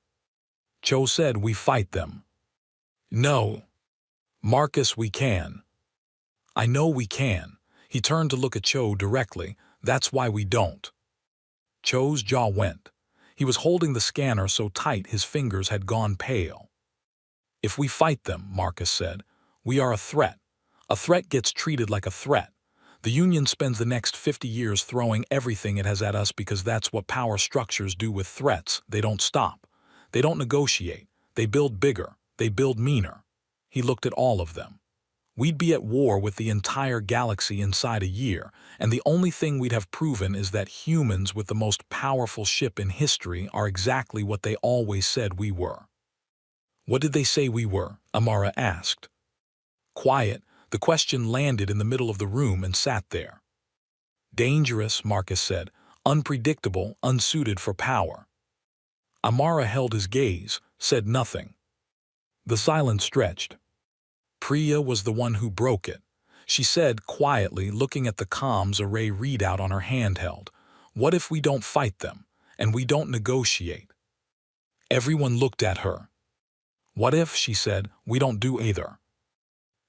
Cho said, "We fight them." "No. Marcus, we can." "I know we can." He turned to look at Cho directly. "That's why we don't." Cho's jaw went. He was holding the scanner so tight his fingers had gone pale. "If we fight them," Marcus said, "we are a threat. A threat gets treated like a threat. The Union spends the next 50 years throwing everything it has at us because that's what power structures do with threats. They don't stop. They don't negotiate. They build bigger. They build meaner." He looked at all of them. "We'd be at war with the entire galaxy inside a year, and the only thing we'd have proven is that humans with the most powerful ship in history are exactly what they always said we were." "What did they say we were?" Amara asked. Quiet, the question landed in the middle of the room and sat there. "Dangerous," Marcus said, "unpredictable, unsuited for power." Amara held his gaze, said nothing. The silence stretched. Priya was the one who broke it. She said quietly, looking at the comms array readout on her handheld, "What if we don't fight them, and we don't negotiate?" Everyone looked at her. "What if," she said, "we don't do either?"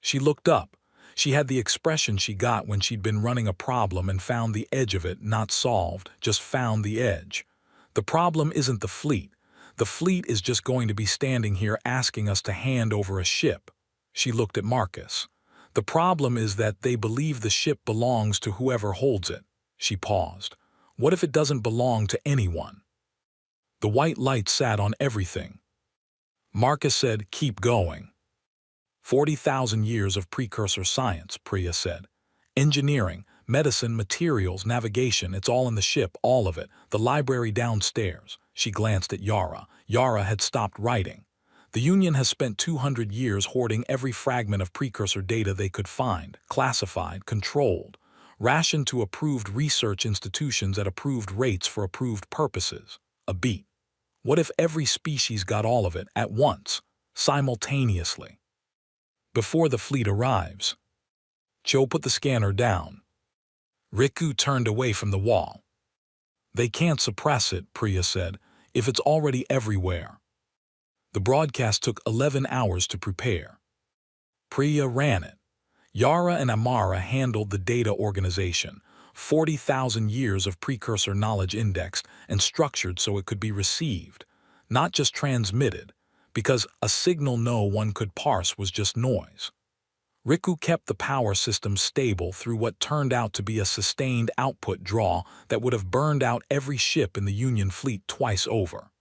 She looked up. She had the expression she got when she'd been running a problem and found the edge of it, not solved, just found the edge. The problem isn't the fleet. The fleet is just going to be standing here asking us to hand over a ship. She looked at Marcus. The problem is that they believe the ship belongs to whoever holds it. She paused. What if it doesn't belong to anyone? The white light sat on everything. Marcus said, "Keep going." 40,000 years of precursor science, Priya said. Engineering, medicine, materials, navigation, it's all in the ship, all of it. The library downstairs. She glanced at Yara. Yara had stopped writing. The Union has spent 200 years hoarding every fragment of precursor data they could find, classified, controlled, rationed to approved research institutions at approved rates for approved purposes. A beat. What if every species got all of it at once, simultaneously? Before the fleet arrives. Cho put the scanner down. Riku turned away from the wall. "They can't suppress it," Priya said, "if it's already everywhere." The broadcast took 11 hours to prepare. Priya ran it. Yara and Amara handled the data organization, 40,000 years of precursor knowledge indexed and structured so it could be received, not just transmitted, because a signal no one could parse was just noise. Riku kept the power system stable through what turned out to be a sustained output draw that would have burned out every ship in the Union fleet twice over.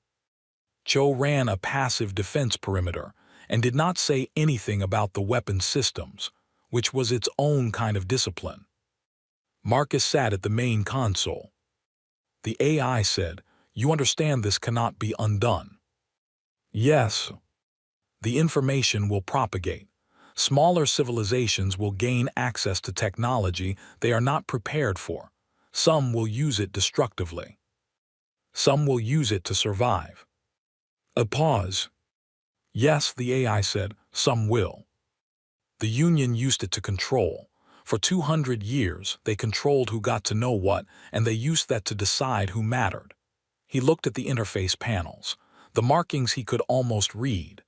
Cho ran a passive defense perimeter and did not say anything about the weapons systems, which was its own kind of discipline. Marcus sat at the main console. The AI said, "You understand this cannot be undone." "Yes." "The information will propagate. Smaller civilizations will gain access to technology they are not prepared for. Some will use it destructively. Some will use it to survive." A pause. "Yes," the AI said, "some will." The Union used it to control. For 200 years, they controlled who got to know what, and they used that to decide who mattered. He looked at the interface panels, the markings he could almost read,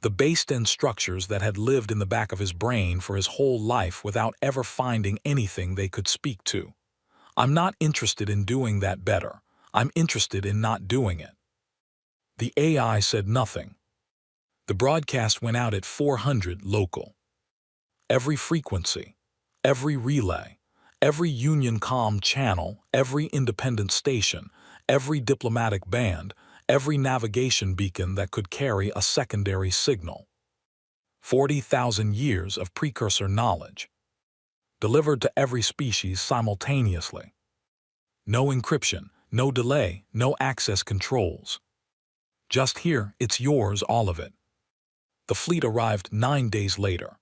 the based-in structures that had lived in the back of his brain for his whole life without ever finding anything they could speak to. I'm not interested in doing that better. I'm interested in not doing it. The AI said nothing. The broadcast went out at 400 local. Every frequency, every relay, every Union comm channel, every independent station, every diplomatic band, every navigation beacon that could carry a secondary signal. 40,000 years of precursor knowledge, delivered to every species simultaneously. No encryption, no delay, no access controls. Just here, it's yours, all of it. The fleet arrived 9 days later.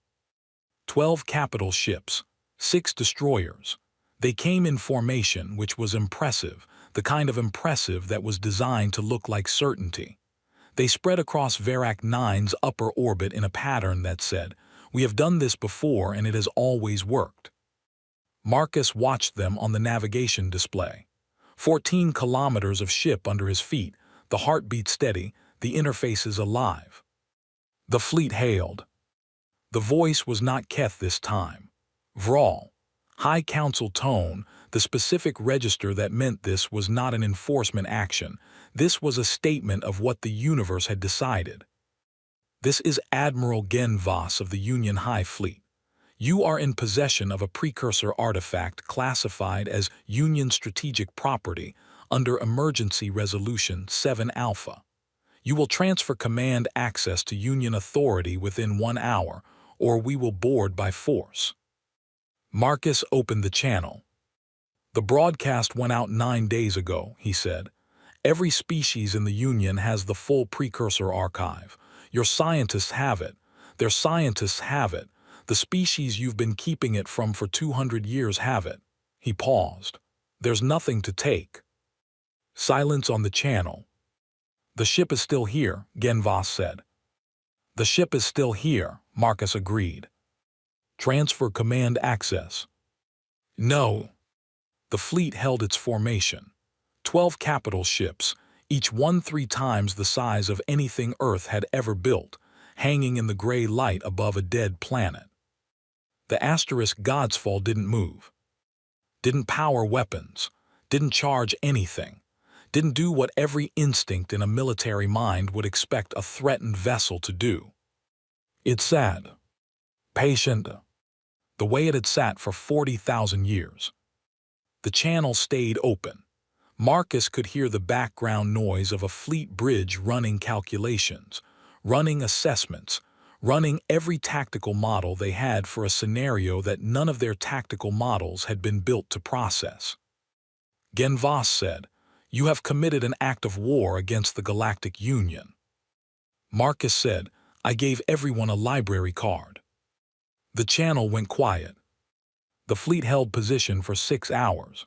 12 capital ships, 6 destroyers. They came in formation, which was impressive, the kind of impressive that was designed to look like certainty. They spread across Verac 9's upper orbit in a pattern that said, "We have done this before and it has always worked." Marcus watched them on the navigation display. 14 kilometers of ship under his feet, the heartbeat steady, the interfaces alive. The fleet hailed. The voice was not Keth this time. Vral. High Council tone, the specific register that meant this was not an enforcement action. This was a statement of what the universe had decided. This is Admiral Gen Voss of the Union High Fleet. You are in possession of a precursor artifact classified as Union Strategic Property under Emergency Resolution 7 Alpha. You will transfer command access to Union authority within 1 hour, or we will board by force. Marcus opened the channel. The broadcast went out 9 days ago, he said. Every species in the Union has the full precursor archive. Your scientists have it. Their scientists have it. The species you've been keeping it from for 200 years have it. He paused. There's nothing to take. Silence on the channel. The ship is still here, Gen Voss said. The ship is still here, Marcus agreed. Transfer command access. No. The fleet held its formation. 12 capital ships, each 1 3 times the size of anything Earth had ever built, hanging in the gray light above a dead planet. The asterisk Godsfall didn't move. Didn't power weapons. Didn't charge anything. Didn't do what every instinct in a military mind would expect a threatened vessel to do. It sat. Patient. The way it had sat for 40,000 years. The channel stayed open. Marcus could hear the background noise of a fleet bridge running calculations, running assessments, running every tactical model they had for a scenario that none of their tactical models had been built to process. Gen Voss said, "You have committed an act of war against the Galactic Union." Marcus said, "I gave everyone a library card." The channel went quiet. The fleet held position for 6 hours.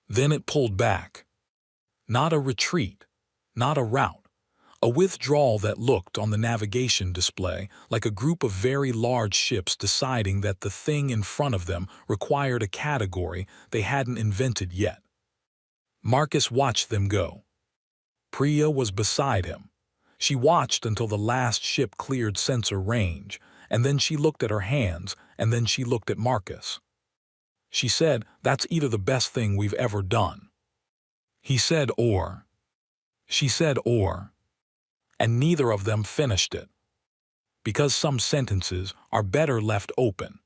Then it pulled back. Not a retreat, not a rout. A withdrawal that looked on the navigation display like a group of very large ships deciding that the thing in front of them required a category they hadn't invented yet. Marcus watched them go. Priya was beside him. She watched until the last ship cleared sensor range, and then she looked at her hands, and then she looked at Marcus. She said, "That's either the best thing we've ever done." He said, "Or." She said, "Or." And neither of them finished it. Because some sentences are better left open.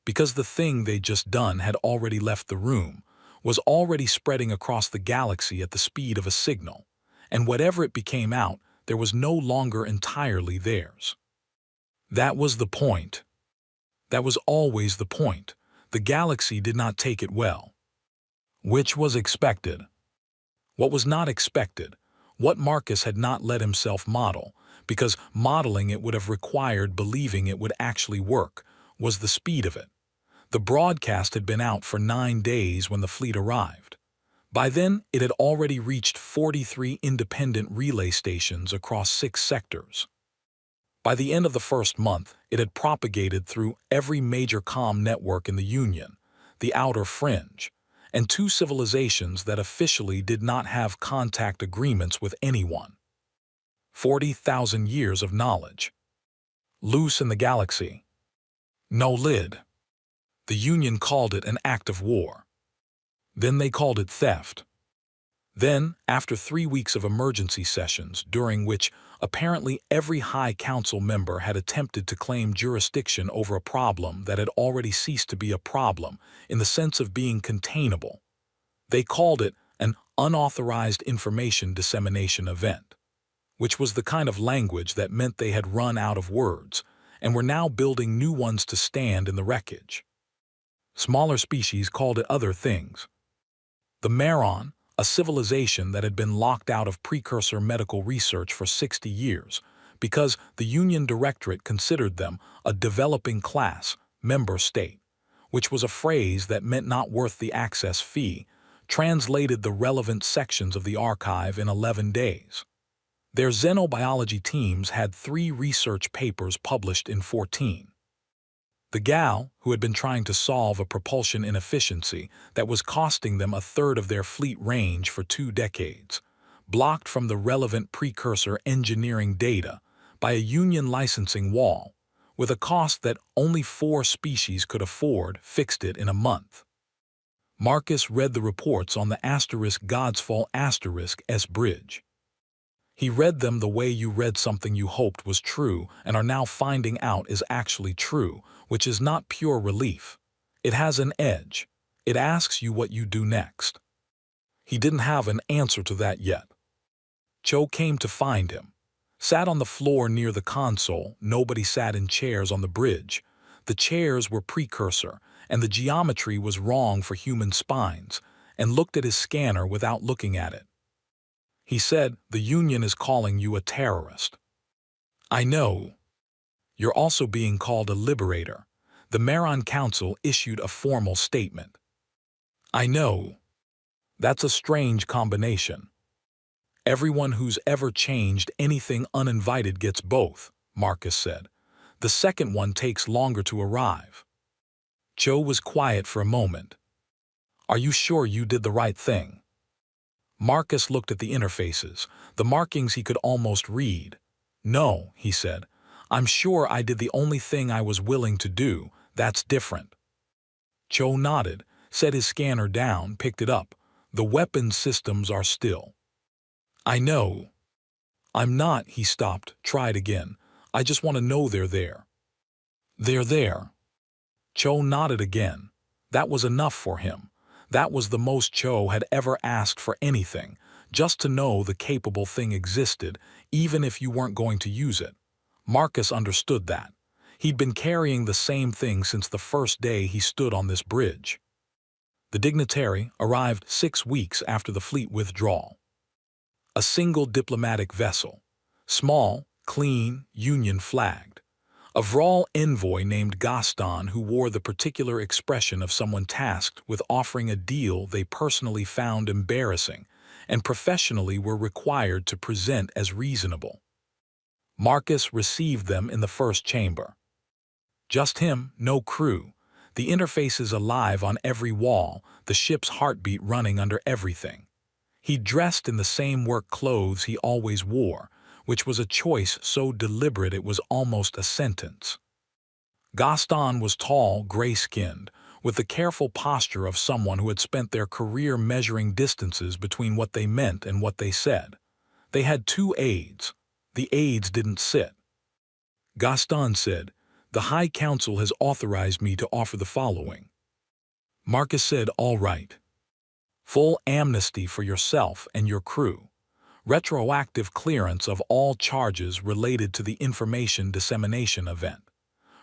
Because the thing they'd just done had already left the room, was already spreading across the galaxy at the speed of a signal, and whatever it became out, there was no longer entirely theirs. That was the point. That was always the point. The galaxy did not take it well. Which was expected. What was not expected, what Marcus had not let himself model, because modeling it would have required believing it would actually work, was the speed of it. The broadcast had been out for 9 days when the fleet arrived. By then, it had already reached 43 independent relay stations across 6 sectors. By the end of the first month, it had propagated through every major comm network in the Union, the Outer Fringe, and two civilizations that officially did not have contact agreements with anyone. 40,000 years of knowledge. Loose in the galaxy. No lid. The Union called it an act of war. Then they called it theft. Then, after 3 weeks of emergency sessions, during which apparently every High Council member had attempted to claim jurisdiction over a problem that had already ceased to be a problem in the sense of being containable, they called it an unauthorized information dissemination event, which was the kind of language that meant they had run out of words and were now building new ones to stand in the wreckage. Smaller species called it other things. The Maron, a civilization that had been locked out of precursor medical research for 60 years because the Union Directorate considered them a developing class member state, which was a phrase that meant not worth the access fee, translated the relevant sections of the archive in 11 days. Their xenobiology teams had 3 research papers published in 14. The gal, who had been trying to solve a propulsion inefficiency that was costing them a third of their fleet range for 2 decades, blocked from the relevant precursor engineering data by a Union licensing wall, with a cost that only 4 species could afford, fixed it in a month. Marcus read the reports on the *Godsfall *S bridge. He read them the way you read something you hoped was true and are now finding out is actually true, which is not pure relief. It has an edge. It asks you what you do next. He didn't have an answer to that yet. Cho came to find him. Sat on the floor near the console. Nobody sat in chairs on the bridge. The chairs were precursor, and the geometry was wrong for human spines, and looked at his scanner without looking at it. He said, "The Union is calling you a terrorist." "I know. You're also being called a liberator." The Maron Council issued a formal statement. "I know. That's a strange combination. Everyone who's ever changed anything uninvited gets both," Marcus said. "The second one takes longer to arrive." Cho was quiet for a moment. "Are you sure you did the right thing?" Marcus looked at the interfaces, the markings he could almost read. "No," he said. "I'm sure I did the only thing I was willing to do. That's different." Cho nodded, set his scanner down, picked it up. "The weapons systems are still." "I know." "I'm not," he stopped, tried again. "I just want to know they're there." "They're there." Cho nodded again. That was enough for him. That was the most Cho had ever asked for anything, just to know the capable thing existed, even if you weren't going to use it. Marcus understood that. He'd been carrying the same thing since the first day he stood on this bridge. The dignitary arrived 6 weeks after the fleet withdrawal. A single diplomatic vessel. Small, clean, Union-flagged. A Vral envoy named Gaston who wore the particular expression of someone tasked with offering a deal they personally found embarrassing and professionally were required to present as reasonable. Marcus received them in the first chamber. Just him, no crew. The interfaces alive on every wall, the ship's heartbeat running under everything. He dressed in the same work clothes he always wore, which was a choice so deliberate it was almost a sentence. Gaston was tall, gray-skinned, with the careful posture of someone who had spent their career measuring distances between what they meant and what they said. They had 2 aides. The aides didn't sit. Gaston said, "The High Council has authorized me to offer the following." Marcus said, "All right. Full amnesty for yourself and your crew. Retroactive clearance of all charges related to the information dissemination event.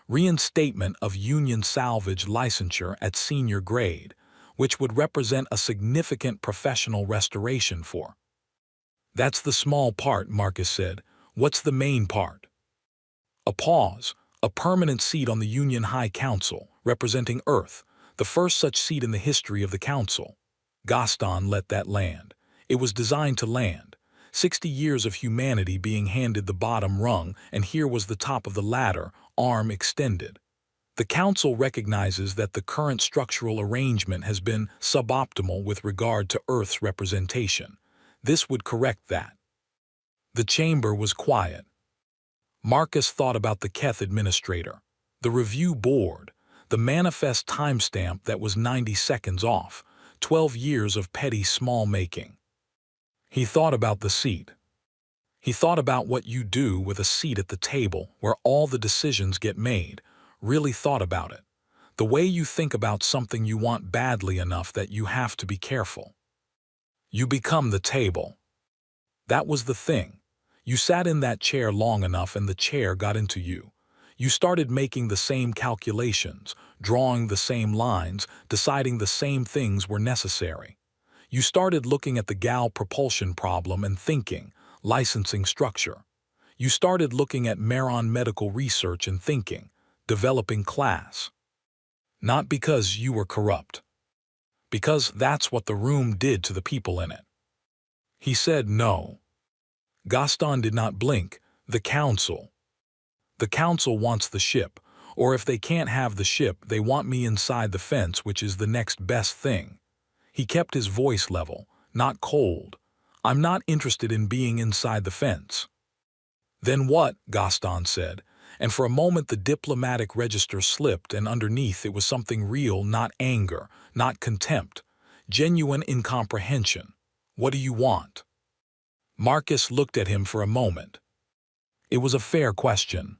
Reinstatement of Union salvage licensure at senior grade, which would represent a significant professional restoration for." "That's the small part," Marcus said. "What's the main part?" A pause. "A permanent seat on the Union High Council, representing Earth, the first such seat in the history of the Council." Gaston let that land. It was designed to land. 60 years of humanity being handed the bottom rung, and here was the top of the ladder, arm extended. The Council recognizes that the current structural arrangement has been suboptimal with regard to Earth's representation. This would correct that. The chamber was quiet. Marcus thought about the Keth administrator, the review board, the manifest timestamp that was 90 seconds off, 12 years of petty small-making. He thought about the seat. He thought about what you do with a seat at the table where all the decisions get made, really thought about it. The way you think about something you want badly enough that you have to be careful. You become the table. That was the thing. You sat in that chair long enough and the chair got into you. You started making the same calculations, drawing the same lines, deciding the same things were necessary. You started looking at the GAL propulsion problem and thinking, licensing structure. You started looking at Meron medical research and thinking, developing class. Not because you were corrupt. Because that's what the room did to the people in it. He said no. Gaston did not blink. The Council. The Council wants the ship, or if they can't have the ship, they want me inside the fence, which is the next best thing. He kept his voice level, not cold. I'm not interested in being inside the fence. Then what? Gaston said, and for a moment the diplomatic register slipped, and underneath it was something real, not anger, not contempt, genuine incomprehension. What do you want? Marcus looked at him for a moment. It was a fair question.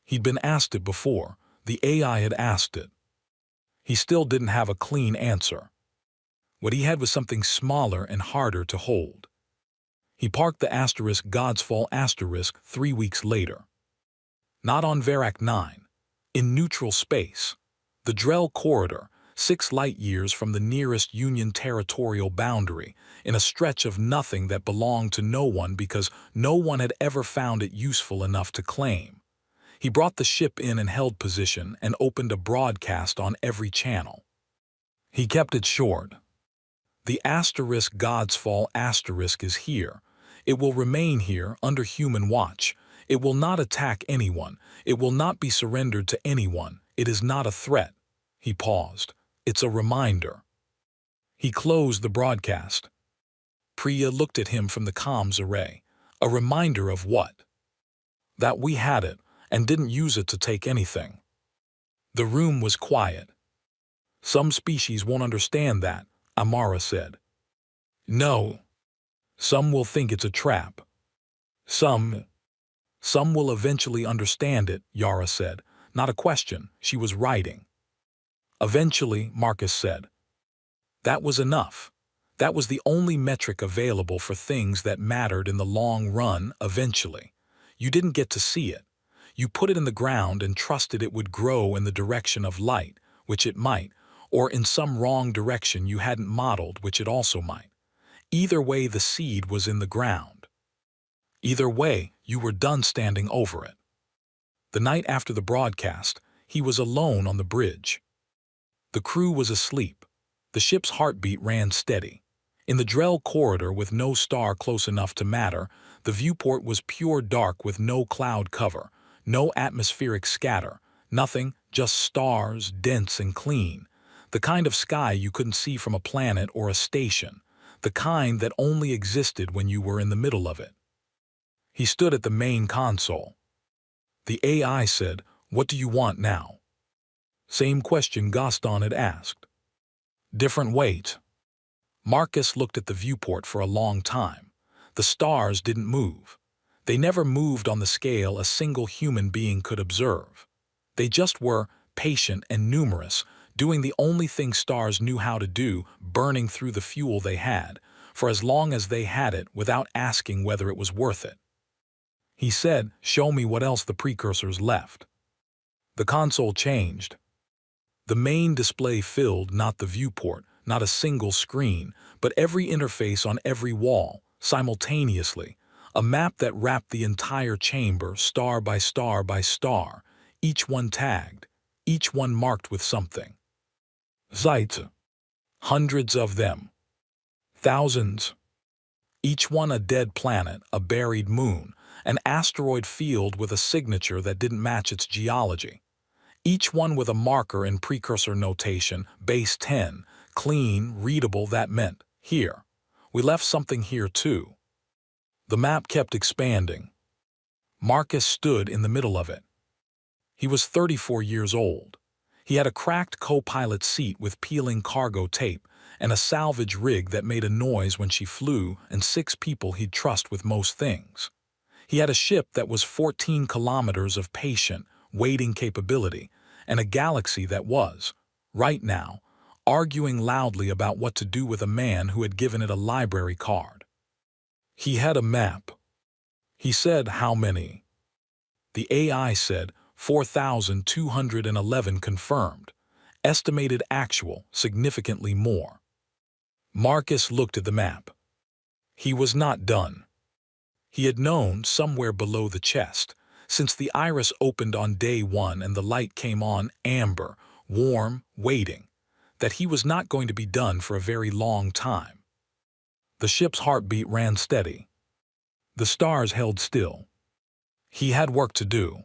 He'd been asked it before. The AI had asked it. He still didn't have a clean answer. What he had was something smaller and harder to hold. He parked the asterisk Godsfall asterisk 3 weeks later. Not on Verac 9. In neutral space. The Drell corridor, 6 light-years from the nearest Union territorial boundary, in a stretch of nothing that belonged to no one because no one had ever found it useful enough to claim. He brought the ship in and held position and opened a broadcast on every channel. He kept it short. The asterisk Godsfall asterisk is here. It will remain here under human watch. It will not attack anyone. It will not be surrendered to anyone. It is not a threat. He paused. It's a reminder. He closed the broadcast. Priya looked at him from the comms array. A reminder of what? That we had it and didn't use it to take anything. The room was quiet. Some species won't understand that, Amara said. No. Some will think it's a trap. Some will eventually understand it, Yara said. Not a question, she was writing. Eventually, Marcus said. That was enough. That was the only metric available for things that mattered in the long run, eventually. You didn't get to see it. You put it in the ground and trusted it would grow in the direction of light, which it might, or in some wrong direction you hadn't modeled, which it also might. Either way, the seed was in the ground. Either way, you were done standing over it. The night after the broadcast, he was alone on the bridge. The crew was asleep. The ship's heartbeat ran steady. In the Drell corridor, with no star close enough to matter, the viewport was pure dark with no cloud cover, no atmospheric scatter, nothing, just stars, dense and clean. The kind of sky you couldn't see from a planet or a station, the kind that only existed when you were in the middle of it. He stood at the main console. The AI said, "What do you want now?" Same question Gaston had asked. Different weight. Marcus looked at the viewport for a long time. The stars didn't move. They never moved on the scale a single human being could observe. They just were, patient and numerous, doing the only thing stars knew how to do, burning through the fuel they had, for as long as they had it, without asking whether it was worth it. He said, "Show me what else the precursors left." The console changed. The main display filled not the viewport, not a single screen, but every interface on every wall, simultaneously, a map that wrapped the entire chamber, star by star by star, each one tagged, each one marked with something. Sites. Hundreds of them. Thousands. Each one a dead planet, a buried moon, an asteroid field with a signature that didn't match its geology. Each one with a marker in precursor notation, base 10, clean, readable, that meant, here. We left something here too. The map kept expanding. Marcus stood in the middle of it. He was 34 years old. He had a cracked co-pilot seat with peeling cargo tape and a salvage rig that made a noise when she flew, and 6 people he'd trust with most things. He had a ship that was 14 kilometers of patient, waiting capability, and a galaxy that was, right now, arguing loudly about what to do with a man who had given it a library card. He had a map. He said how many. The AI said 4,211 confirmed. Estimated actual, significantly more. Marcus looked at the map. He was not done. He had known, somewhere below the chest, since the iris opened on day 1 and the light came on amber, warm, waiting, that he was not going to be done for a very long time. The ship's heartbeat ran steady. The stars held still. He had work to do.